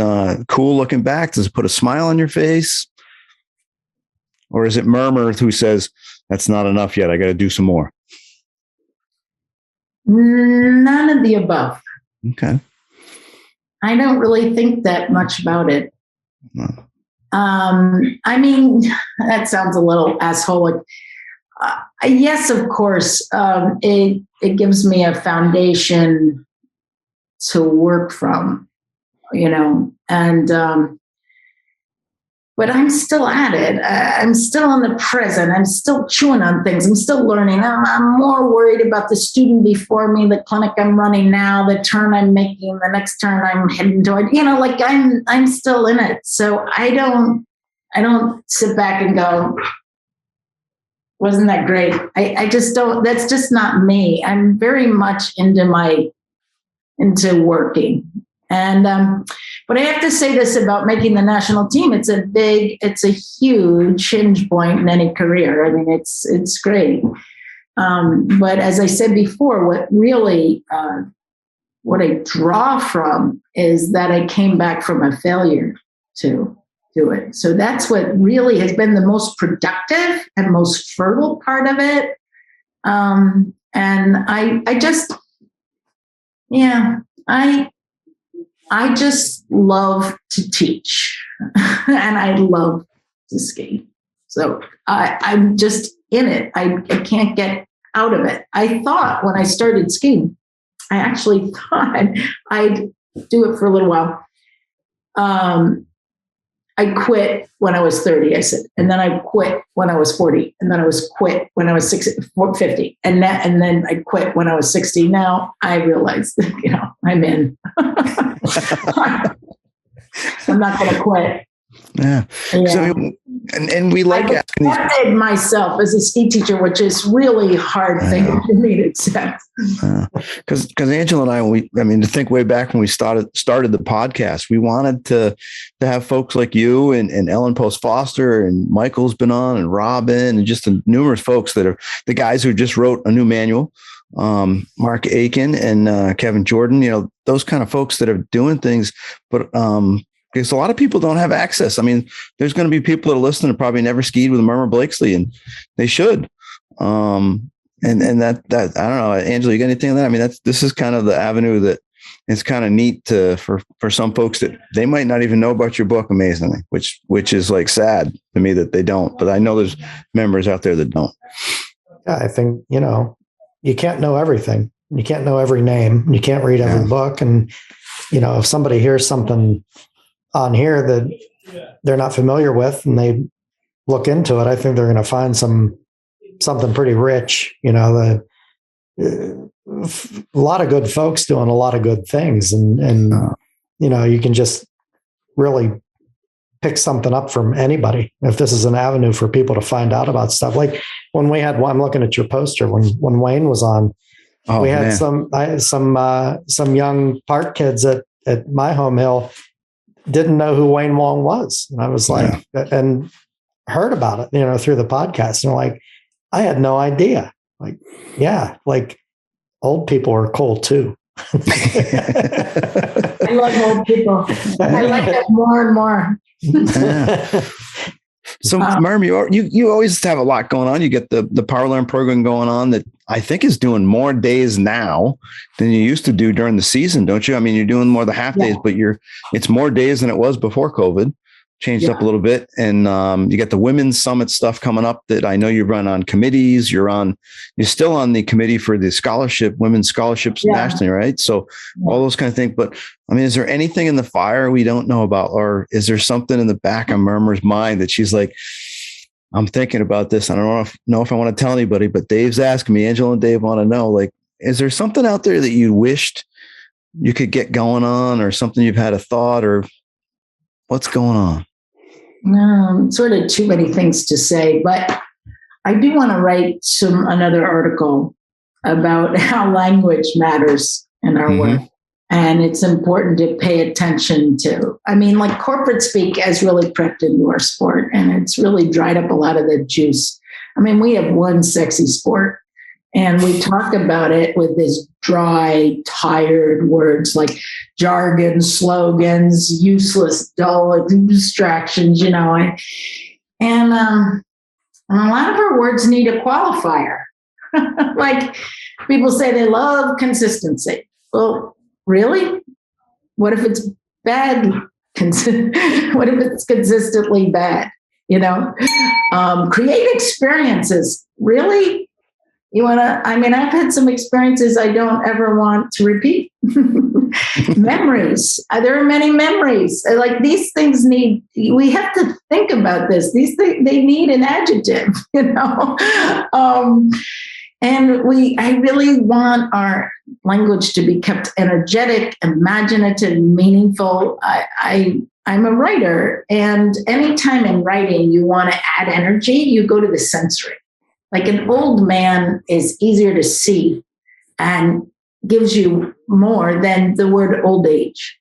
cool looking back? Does it put a smile on your face? Or is it Mermer who says, that's not enough yet, I got to do some more? None of the above. Okay. I don't really think that much about it. No. I mean, that sounds a little assholic. Yes, of course, it gives me a foundation to work from, but I'm still at it. I'm still in the present. I'm still chewing on things. I'm still learning. I'm more worried about the student before me, the clinic I'm running now, the turn I'm making, the next turn I'm heading toward. I'm still in it. So I don't sit back and go, wasn't that great? I just don't. That's just not me. I'm very much into working. And, but I have to say this about making the national team. It's a huge hinge point in any career. I mean, it's great. But as I said before, what I draw from is that I came back from a failure to do it. So that's what really has been the most productive and most fertile part of it. And I just love to teach and I love to ski. So I'm just in it. I can't get out of it. I thought when I started skiing, I actually thought I'd do it for a little while. I quit when I was 30, I said, and then I quit when I was 40, and then I was quit when I was 50, and then I quit when I was 60. Now I realize, I'm in. I'm not going to quit. Yeah. So, and we like asking these. I accepted myself as a ski teacher, which is really hard thing for me to accept. Because Angela and I, to think way back when we started the podcast, we wanted to have folks like you and Ellen Post Foster and Michael's been on and Robin and just the numerous folks that are the guys who just wrote a new manual. Mark Aiken and Kevin Jordan, those kind of folks that are doing things, but because a lot of people don't have access. I mean, there's going to be people that are listening that probably never skied with Mermer Blakeslee, and they should. And that I don't know, Angela, you got anything on that? I mean, this is kind of the avenue that it's kind of neat for some folks that they might not even know about your book, amazingly, which is like sad to me that they don't. But I know there's members out there that don't. Yeah, I think you can't know everything. You can't know every name. You can't read every book, and if somebody hears something on here that they're not familiar with and they look into it, I think they're going to find something pretty rich. A lot of good folks doing a lot of good things, and you can just really pick something up from anybody if this is an avenue for people to find out about stuff. Like when we had, I'm looking at your poster when Wayne was on. We had some young park kids at my home hill didn't know who Wayne Wong was. And I was like, and heard about it, through the podcast. And like, I had no idea. Like, like old people are cool too. I love old people. I like that more and more. So, Mermer, you always have a lot going on. You get the PowerLearn program going on that I think is doing more days now than you used to do during the season, don't you? I mean, you're doing more the half days, but it's more days than it was before COVID. Changed up a little bit. And you got the women's summit stuff coming up that I know you run on committees. You're still on the committee for the women's scholarships nationally, right? So all those kind of things. But I mean, is there anything in the fire we don't know about? Or is there something in the back of Mermer's mind that she's like, I'm thinking about this. I don't know if I want to tell anybody, but Dave's asking me, Angela and Dave want to know, like, is there something out there that you wished you could get going on, or something you've had a thought, or what's going on? Sort of too many things to say, but I do want to write another article about how language matters in our work. And it's important to pay attention to. I mean, like corporate speak has really crept into our sport, and it's really dried up a lot of the juice. I mean, we have one sexy sport, and we talk about it with this dry, tired words like jargon, slogans, useless, dull distractions, and a lot of our words need a qualifier. Like people say they love consistency. Well, really? What if it's bad? What if it's consistently bad? Create experiences. Really? I've had some experiences I don't ever want to repeat. Memories. There are many memories. Like these things we have to think about this. These things, they need an adjective, I really want our language to be kept energetic, imaginative, meaningful. I'm a writer, and anytime in writing you want to add energy, you go to the sensory. Like an old man is easier to see and gives you more than the word old age.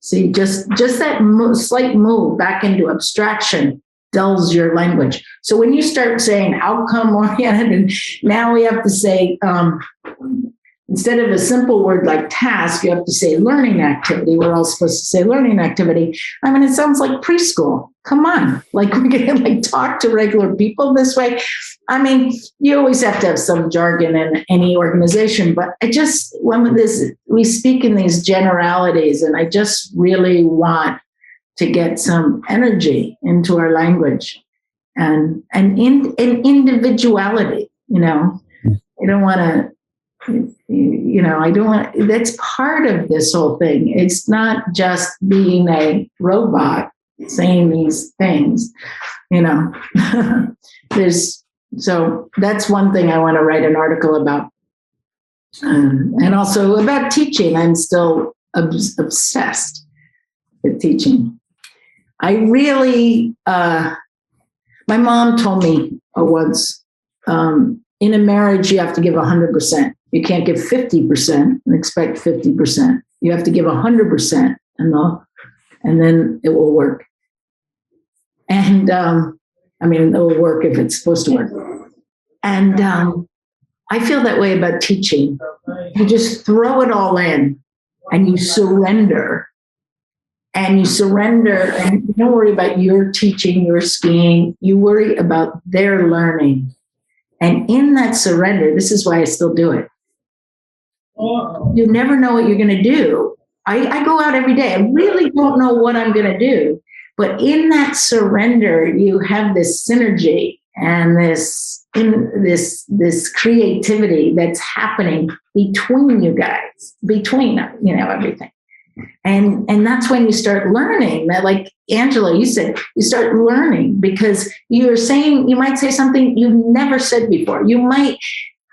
See, just that slight move back into abstraction dulls your language. So when you start saying outcome oriented, and now we have to say, instead of a simple word like task, you have to say learning activity. We're all supposed to say learning activity. It sounds like preschool. Come on. Like we can talk to regular people this way. You always have to have some jargon in any organization, but we speak in these generalities, and I just really want to get some energy into our language and individuality. I don't want to, that's part of this whole thing. It's not just being a robot saying these things, so that's one thing I want to write an article about. And also about teaching. I'm still obsessed with teaching. I really, my mom told me once, in a marriage, you have to give 100%. You can't give 50% and expect 50%. You have to give 100% and then it will work. And it will work if it's supposed to work. And I feel that way about teaching. You just throw it all in and you surrender. And you don't worry about your teaching, your skiing. You worry about their learning. And in that surrender, this is why I still do it. You never know what you're going to do. I go out every day. I really don't know what I'm going to do. But in that surrender, you have this synergy and this creativity that's happening between you guys, between everything. And that's when you start learning that, like Angela, you said, you start learning because you might say something you've never said before. You might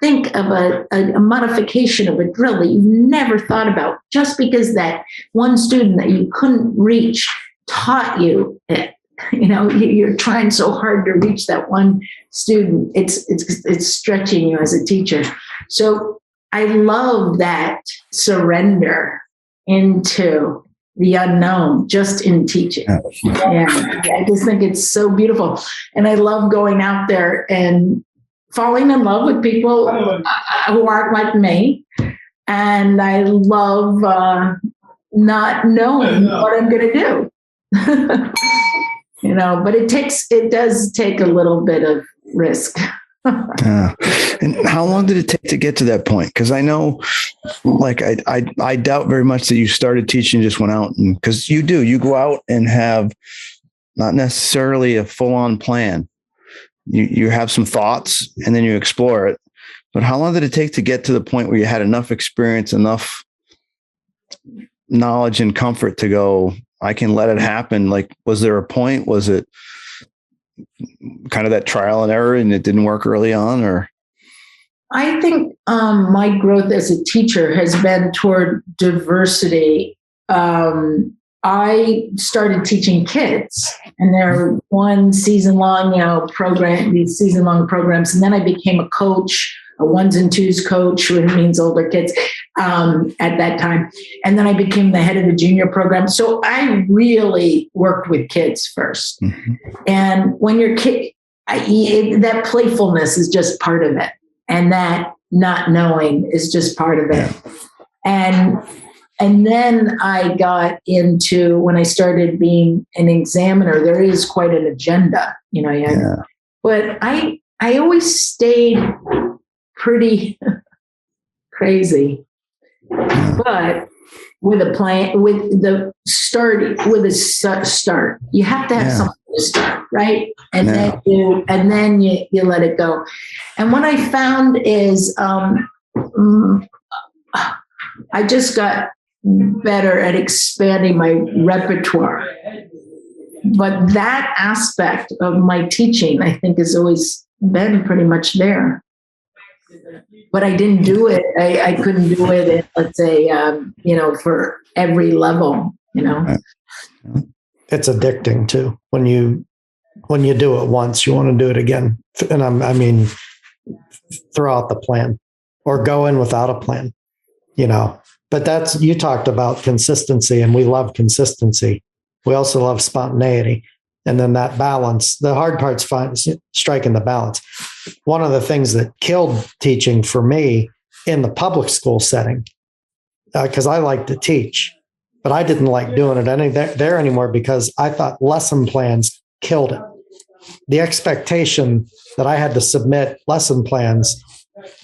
think of a modification of a drill that you've never thought about just because that one student that you couldn't reach taught you it. You're trying so hard to reach that one student. It's stretching you as a teacher. So I love that surrender into the unknown just in teaching. Yeah, I just think it's so beautiful. And I love going out there and falling in love with people who aren't like me. And I love not knowing what I'm going to do. But it does take a little bit of risk. And how long did it take to get to that point? Because I know, I doubt very much that you started teaching, just went out, and because you go out and have not necessarily a full-on plan. You have some thoughts and then you explore it. But how long did it take to get to the point where you had enough experience, enough knowledge and comfort to go, I can let it happen? Like, was there a point? Was it kind of that trial and error and it didn't work early on? Or I think my growth as a teacher has been toward diversity. I started teaching kids, and they're one season-long, program, these season-long programs. And then I became a coach, a ones and twos coach, which means older kids at that time. And then I became the head of the junior program. So I really worked with kids first. Mm-hmm. And when you're kid, that playfulness is just part of it. And that not knowing is just part of it. And then I got into, when I started being an examiner, there is quite an agenda, but I always stayed pretty crazy, but with a plan, with a start, you have to have something to start, right? And then you let it go. And what I found is, I just got better at expanding my repertoire. But that aspect of my teaching, I think, has always been pretty much there. But I didn't do it. I couldn't do it at, let's say, for every level, It's addicting too. When you do it once, you want to do it again. And I mean, throw out the plan or go in without a plan, But you talked about consistency, and we love consistency. We also love spontaneity. And then that balance, the hard part's striking the balance. One of the things that killed teaching for me in the public school setting, because I like to teach, but I didn't like doing it there anymore because I thought lesson plans killed it. The expectation that I had to submit lesson plans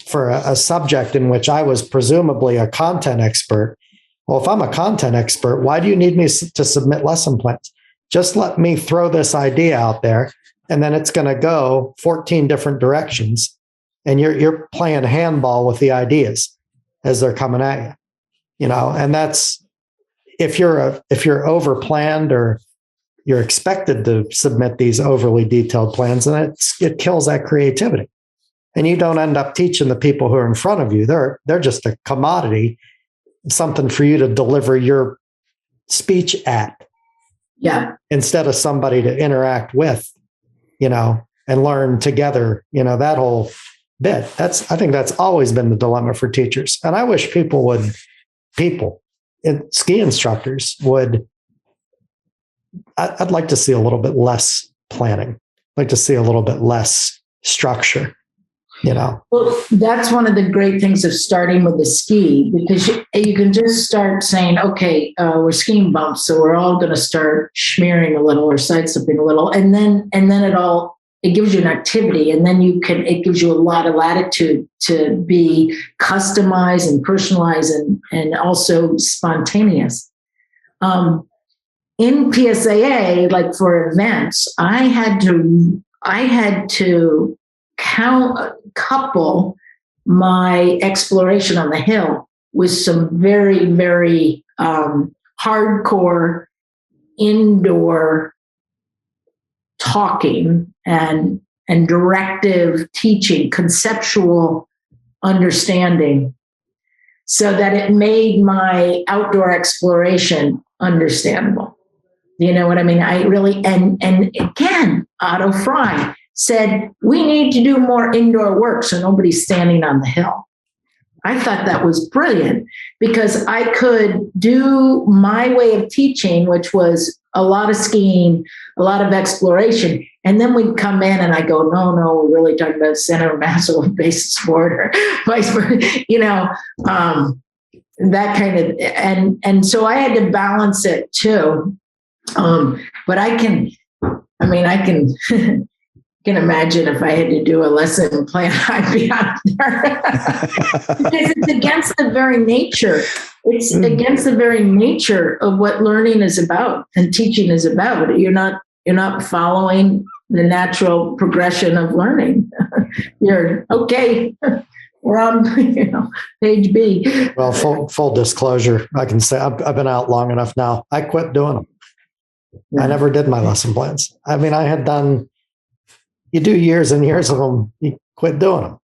for a subject in which I was presumably a content expert. Well, if I'm a content expert, why do you need me to submit lesson plans? Just let me throw this idea out there, and then it's going to go 14 different directions, and you're playing handball with the ideas as they're coming at you. And that's if you're over planned or you're expected to submit these overly detailed plans, and it kills that creativity. And you don't end up teaching the people who are in front of you. They're just a commodity, something for you to deliver your speech at. Yeah. Instead of somebody to interact with, and learn together, that whole bit. I think that's always been the dilemma for teachers. And I wish ski instructors would, I'd like to see a little bit less planning. I'd like to see a little bit less structure. Well, that's one of the great things of starting with the ski, because you can just start saying, okay, we're skiing bumps, so we're all going to start smearing a little or sidestepping a little, and then it gives you an activity, and then it gives you a lot of latitude to be customized and personalized and also spontaneous. In PSIA-E, like for events, I had to couple my exploration on the hill with some very, very hardcore indoor talking and directive teaching, conceptual understanding, so that it made my outdoor exploration understandable. You know what I mean? I really, and again, Otto Fry said, we need to do more indoor work so nobody's standing on the hill. I thought that was brilliant, because I could do my way of teaching, which was a lot of skiing, a lot of exploration. And then we'd come in and I go, no, we're really talking about center of mass or basis forward or vice versa, that kind of, and so I had to balance it too. But I can imagine if I had to do a lesson plan, I'd be out there. Because it's against the very nature. It's against the very nature of what learning is about and teaching is about. You're not following the natural progression of learning. You're okay. We're on, page B. Well, full disclosure, I can say I've been out long enough now. I quit doing them. Yeah. I never did my lesson plans. I mean, I had done. You do years and years of them, you quit doing them,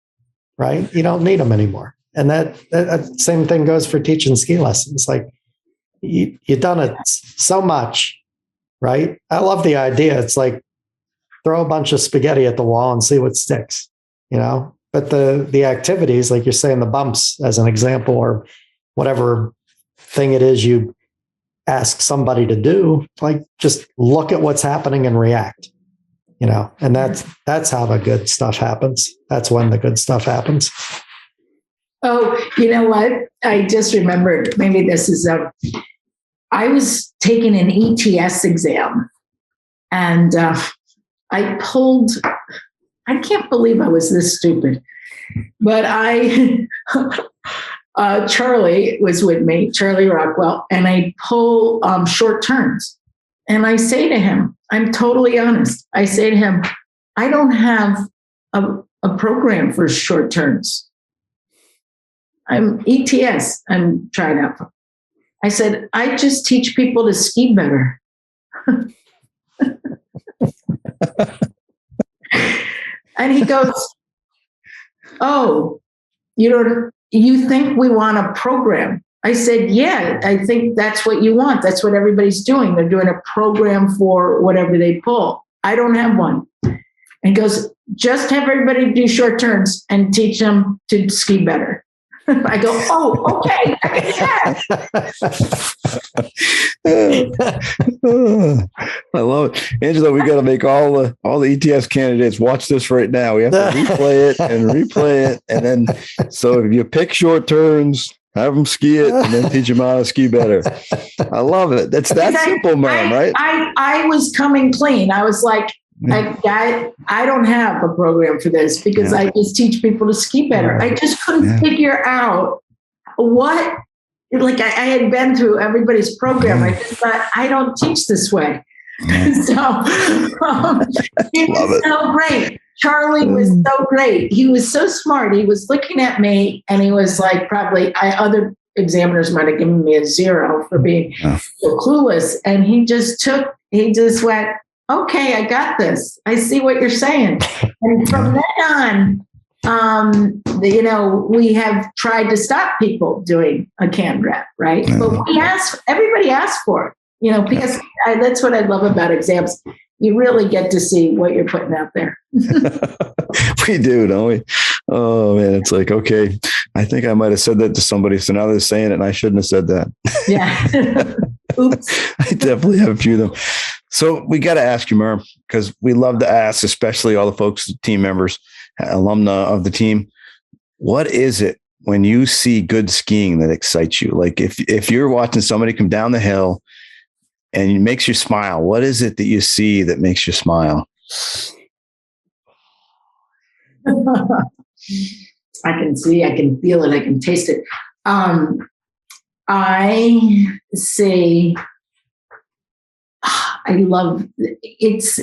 right? You don't need them anymore. And that same thing goes for teaching ski lessons. Like you've done it so much, right? I love the idea. It's like throw a bunch of spaghetti at the wall and see what sticks, But the activities, like you're saying, the bumps as an example, or whatever thing it is you ask somebody to do, like just look at what's happening and react, and that's how the good stuff happens. That's when the good stuff happens. Oh, you know what? I just remembered, maybe this is I was taking an ETS exam, and I can't believe I was this stupid, but Charlie was with me, Charlie Rockwell, and I pull short turns. And I say to him, I'm totally honest. I say to him, I don't have a program for short turns. I'm ETS. I'm trying out. I said, I just teach people to ski better. And he goes, oh, you think we want a program? I said, yeah, I think that's what you want. That's what everybody's doing. They're doing a program for whatever they pull. I don't have one. And he goes, just have everybody do short turns and teach them to ski better. I go, oh, okay. I love it. Angela, we got to make all the ETS candidates watch this right now. We have to replay it. And then, so if you pick short turns, have them ski it and then teach them how to ski better. I love it. That's that simple, man, right? I was coming clean. I was like, I don't have a program for this because I just teach people to ski better. I just couldn't figure out what, like I had been through everybody's program. I just thought, I don't teach this way. So it was so great. Charlie was so great. He was so smart. He was looking at me and he was like, probably other examiners might have given me a 0 for being so clueless. And he just went, okay, I got this. I see what you're saying. And from then on, we have tried to stop people doing a canned rep, right? But everybody asked for it. PSIA, that's what I love about exams. You really get to see what you're putting out there. We do, don't we? Oh man, it's like, okay, I think I might have said that to somebody. So now they're saying it and I shouldn't have said that. Yeah. Oops. I definitely have a few of them. So we got to ask you, Merm, because we love to ask, especially all the folks, team members, alumni of the team. What is it when you see good skiing that excites you? Like if you're watching somebody come down the hill and it makes you smile, what is it that you see that makes you smile? I can see, I can feel it, I can taste it. I see, I love, it's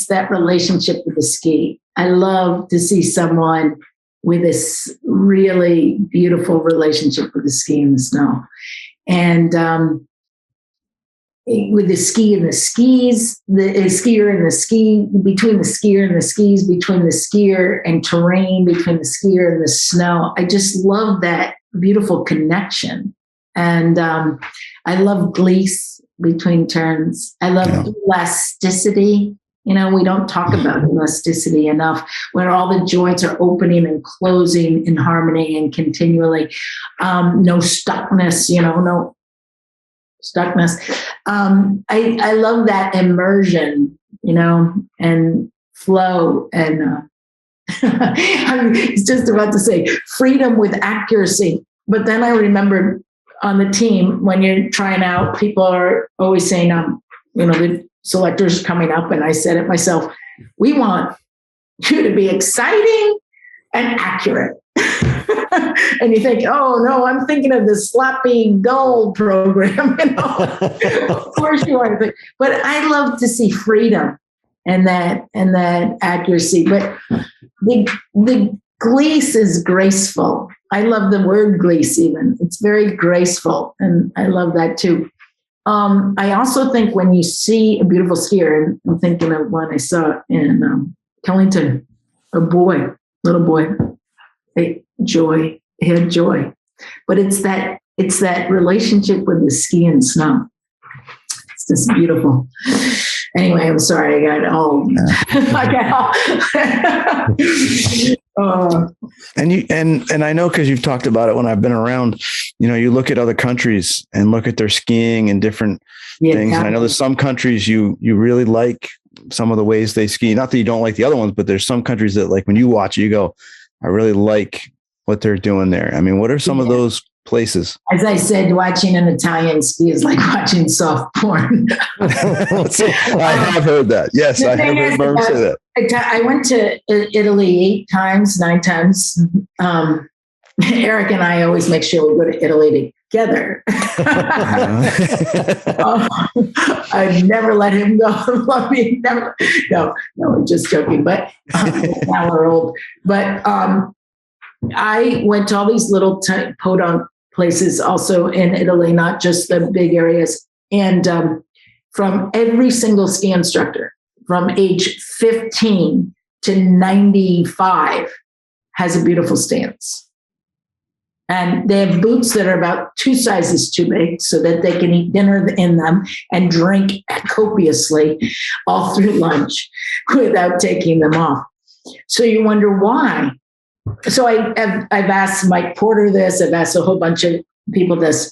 that relationship with the ski. I love to see someone with this really beautiful relationship with the ski and the snow. And with the ski and the skis, the skier and the ski, between the skier and the skis, between the skier and terrain, between the skier and the snow. I just love that beautiful connection. And I love gliese between turns. I love elasticity. We don't talk about elasticity enough, where all the joints are opening and closing in harmony and continually. No stuckness, no stuckness. I love that immersion, and flow. And I was just about to say freedom with accuracy. But then I remembered on the team, when you're trying out, people are always saying, the selectors coming up. And I said it myself, we want you to be exciting and accurate. And you think, oh no, I'm thinking of the sloppy dull program. Of course you are. But I love to see freedom and that accuracy. But the gliese is graceful. I love the word gliese even. It's very graceful. And I love that too. I also think when you see a beautiful skier, and I'm thinking of one I saw in Killington, little boy, joy, he had joy. But it's that relationship with the ski and snow. It's just beautiful. Anyway, I'm sorry, I got all. And I know, because you've talked about it when I've been around, you look at other countries and look at their skiing and different things. And I know there's some countries you really like some of the ways they ski. Not that you don't like the other ones, but there's some countries that, like, when you watch it, you go, I really like what they're doing there. I mean, what are some of those places? As I said, watching an Italian ski is like watching soft porn. I have heard that. Yes, I have heard Merm say that. I went to Italy 9 times. Eric and I always make sure we go to Italy together. I never let him go. No, I'm just joking. But now we're old. But I went to all these little podunk places also in Italy, not just the big areas. And from every single ski instructor from age 15 to 95 has a beautiful stance. And they have boots that are about 2 sizes too big so that they can eat dinner in them and drink copiously all through lunch without taking them off. So you wonder why. So I've asked Mike Porter this. I've asked a whole bunch of people this.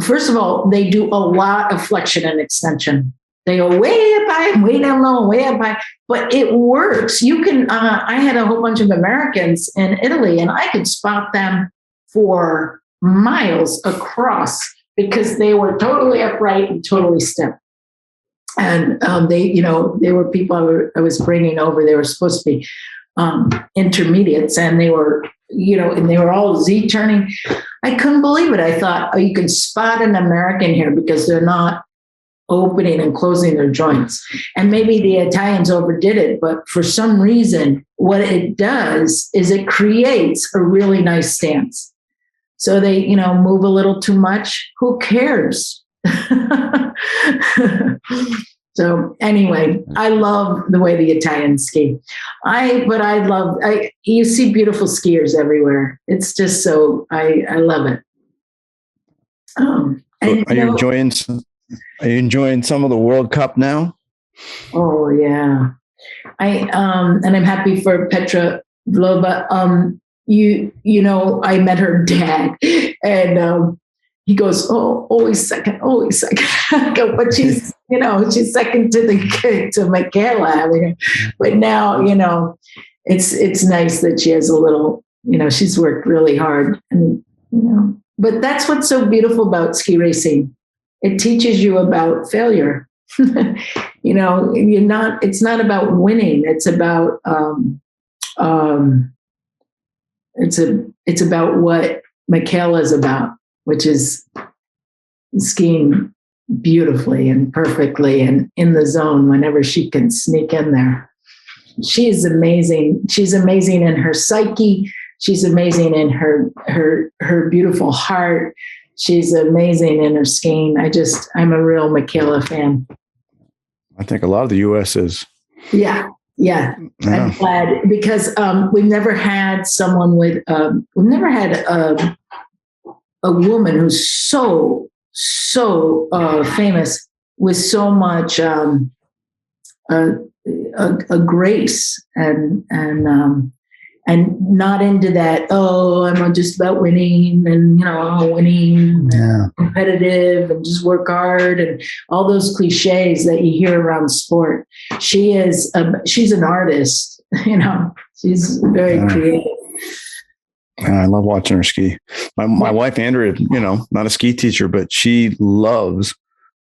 First of all, they do a lot of flexion and extension. They go way up high, way down low, way up high, but it works. You can, I had a whole bunch of Americans in Italy, and I could spot them for miles across because they were totally upright and totally stiff. And they were people I was bringing over. They were supposed to be intermediates, and they were, and they were all Z turning. I couldn't believe it. I thought, oh, you can spot an American here because they're not opening and closing their joints. And maybe the Italians overdid it, but for some reason, what it does is it creates a really nice stance. So they, move a little too much. Who cares? So anyway, I love the way the Italians ski. You see beautiful skiers everywhere. It's just so, I love it. And, are you enjoying some of the World Cup now? Oh yeah. And I'm happy for Petra Vlova. I met her dad, and he goes, "Oh, always second, always second." I go, but she's second to Michaela. I mean, but now, it's nice that she has a little, she's worked really hard, and but that's what's so beautiful about ski racing. It teaches you about failure. It's not about winning. It's about, it's about what Michaela's about, which is skiing beautifully and perfectly and in the zone whenever she can sneak in there. She is amazing. She's amazing in her psyche. She's amazing in her beautiful heart. She's amazing in her skiing. I'm a real Michaela fan. I think a lot of the U.S. is. Yeah. I'm glad because we've never had someone we've never had a woman who's so famous with so much a grace and not into that, I'm just about winning and, winning, and competitive and just work hard and all those cliches that you hear around sport. She's an artist, she's very creative. I love watching her ski. My wife, Andrea, not a ski teacher, but she loves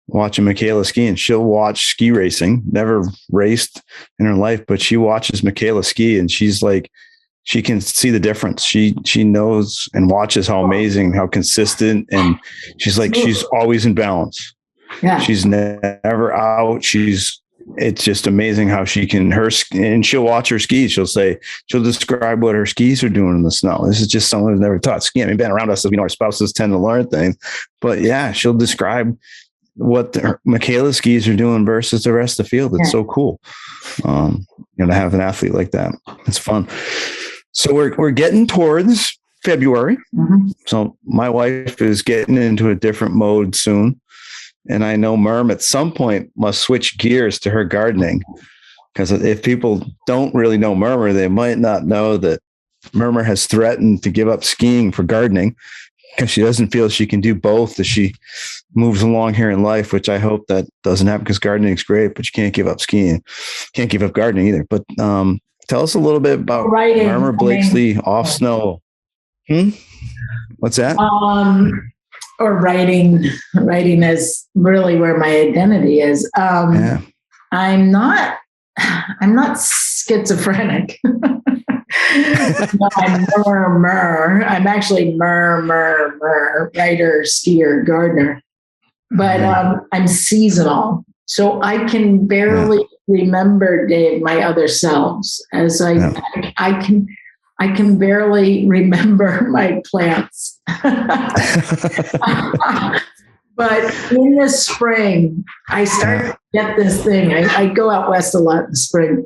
watching Michaela ski, and she'll watch ski racing, never raced in her life, but she watches Michaela ski, and she's like, she can see the difference. She knows and watches how amazing, how consistent. And she's like, she's always in balance. Yeah. She's never out. It's just amazing how she can, and she'll watch her skis. She'll describe what her skis are doing in the snow. This is just someone who's never taught skiing. I mean, being around us, our spouses tend to learn things, but yeah, she'll describe what Michaela's skis are doing versus the rest of the field. It's so cool. To have an athlete like that. It's fun. So we're getting towards February. Mm-hmm. So my wife is getting into a different mode soon. And I know Merm at some point must switch gears to her gardening, because if people don't really know Mermer, they might not know that Mermer has threatened to give up skiing for gardening because she doesn't feel she can do both as she moves along here in life, which I hope that doesn't happen because gardening is great, but you can't give up skiing. Can't give up gardening either. But tell us a little bit about Mermer Blakeslee off snow. What's that? Or writing is really where my identity is. I'm not schizophrenic. No, I'm Mermer. I'm actually Mermer, writer, skier, gardener. But I'm seasonal. So I can barely remember, Dave, my other selves. I can barely remember my plants. But in the spring, I start to get this thing. I go out west a lot in the spring,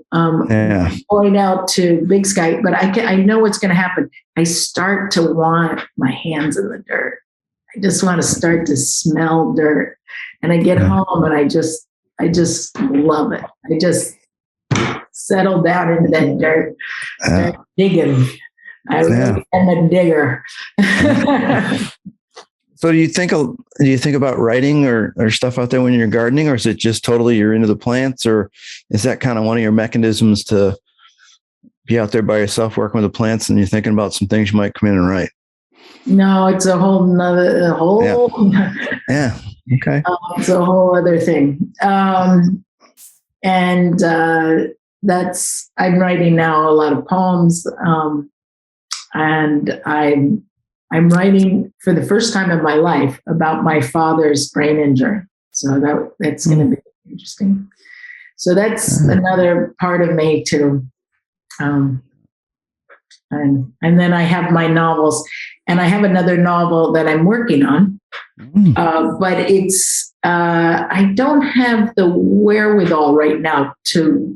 going out to Big Sky, but I know what's going to happen. I start to want my hands in the dirt. I just want to start to smell dirt. And I get home and I just love it. I just settle down into that dirt, start digging. I really am a digger. So do you think about writing or stuff out there when you're gardening, or is it just totally you're into the plants, or is that kind of one of your mechanisms to be out there by yourself working with the plants and you're thinking about some things you might come in and write? No, it's a whole nother, Okay. It's a whole other thing. That's, I'm writing now a lot of poems. And I'm writing for the first time in my life about my father's brain injury. So that's going to be interesting. So that's another part of me too. And then I have my novels, and I have another novel that I'm working on. But it's I don't have the wherewithal right now to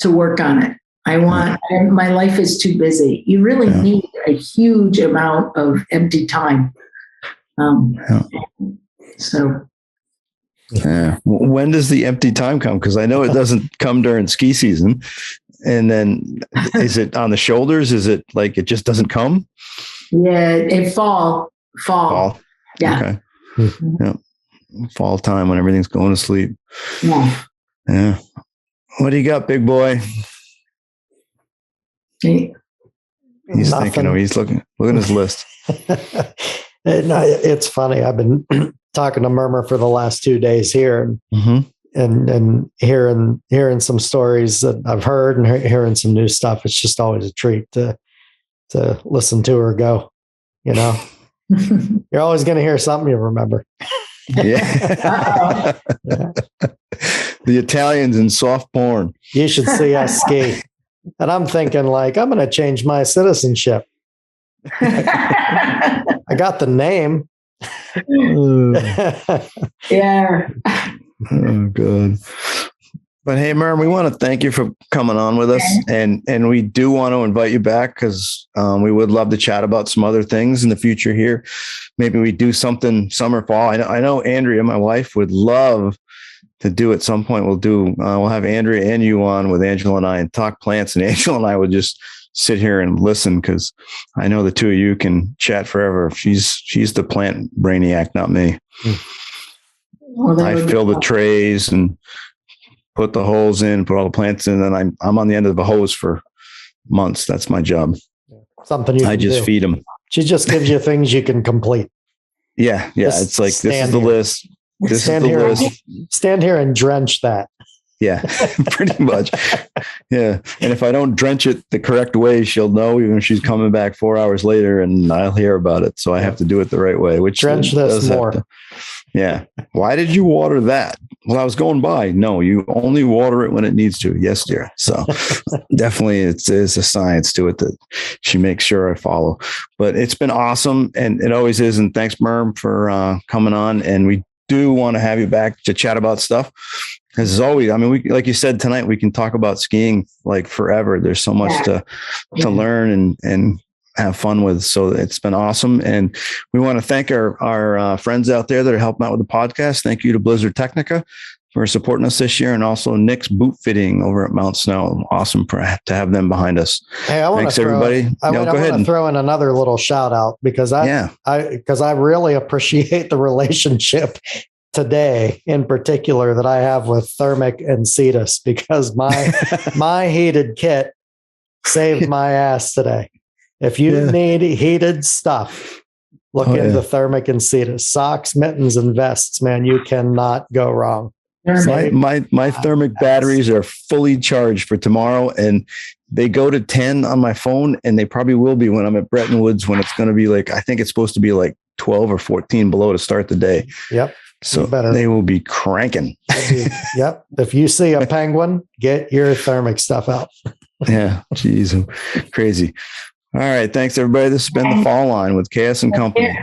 work on it. My life is too busy. You really need a huge amount of empty time. So. When does the empty time come? Because I know it doesn't come during ski season. And then is it on the shoulders? Is it like it just doesn't come? Yeah, it fall. Yeah. Okay. Yeah. Fall time when everything's going to sleep. Yeah. What do you got, big boy? He's thinking. He's looking at his list. No, it's funny. I've been talking to Mermer for the last 2 days here, and hearing some stories that I've heard and hearing some new stuff. It's just always a treat to listen to her go. You know, you're always going to hear something you remember. Yeah. The Italians in soft porn. You should see us ski. And I'm thinking, like, I'm going to change my citizenship. I got the name. Yeah. Oh, good. But hey, Merm, we want to thank you for coming on with us. And we do want to invite you back because we would love to chat about some other things in the future here. Maybe we do something summer, fall. I know Andrea, my wife, would love to do at some point. We'll have Andrea and you on with Angela and I and talk plants, and Angela and I will just sit here and listen because I know the two of you can chat forever. She's the plant brainiac, not me. Well, I fill the trays and put the holes in, put all the plants in, and I'm on the end of the hose for months. That's my job. Something I just feed them. She just gives you things you can complete. Yeah. Just it's like, this is the list. This is the list. Stand here and drench that. Yeah, pretty much. Yeah. And if I don't drench it the correct way, she'll know even if she's coming back 4 hours later, and I'll hear about it. So I have to do it the right way, which drench this more. Yeah. Why did you water that? Well, I was going by. No, you only water it when it needs to. Yes, dear. So definitely there's a science to it that she makes sure I follow. But it's been awesome. And it always is. And thanks, Merm, for coming on. And we do want to have you back to chat about stuff. Because as always, I mean, we, like you said tonight, we can talk about skiing like forever. There's so much to learn and have fun with. So it's been awesome. And we want to thank our friends out there that are helping out with the podcast. Thank you to Blizzard Technica. for supporting us this year, and also Nick's Boot Fitting over at Mount Snow. Awesome to have them behind us. Hey, Thanks, everybody. I want to throw in another little shout out because I really appreciate the relationship today in particular that I have with Thermic and Cetus, because my heated kit saved my ass today. If you need heated stuff, look into Thermic and Cetus. Socks, mittens, and vests, man, you cannot go wrong. My Thermic batteries are fully charged for tomorrow, and they go to 10 on my phone, and they probably will be when I'm at Bretton Woods, when it's going to be like, I think it's supposed to be like 12 or 14 below to start the day. Yep. So they will be cranking. Yep. If you see a penguin, get your Thermic stuff out. Yeah. Geez. Crazy. All right. Thanks, everybody. This has been the Fall Line with KS and Company.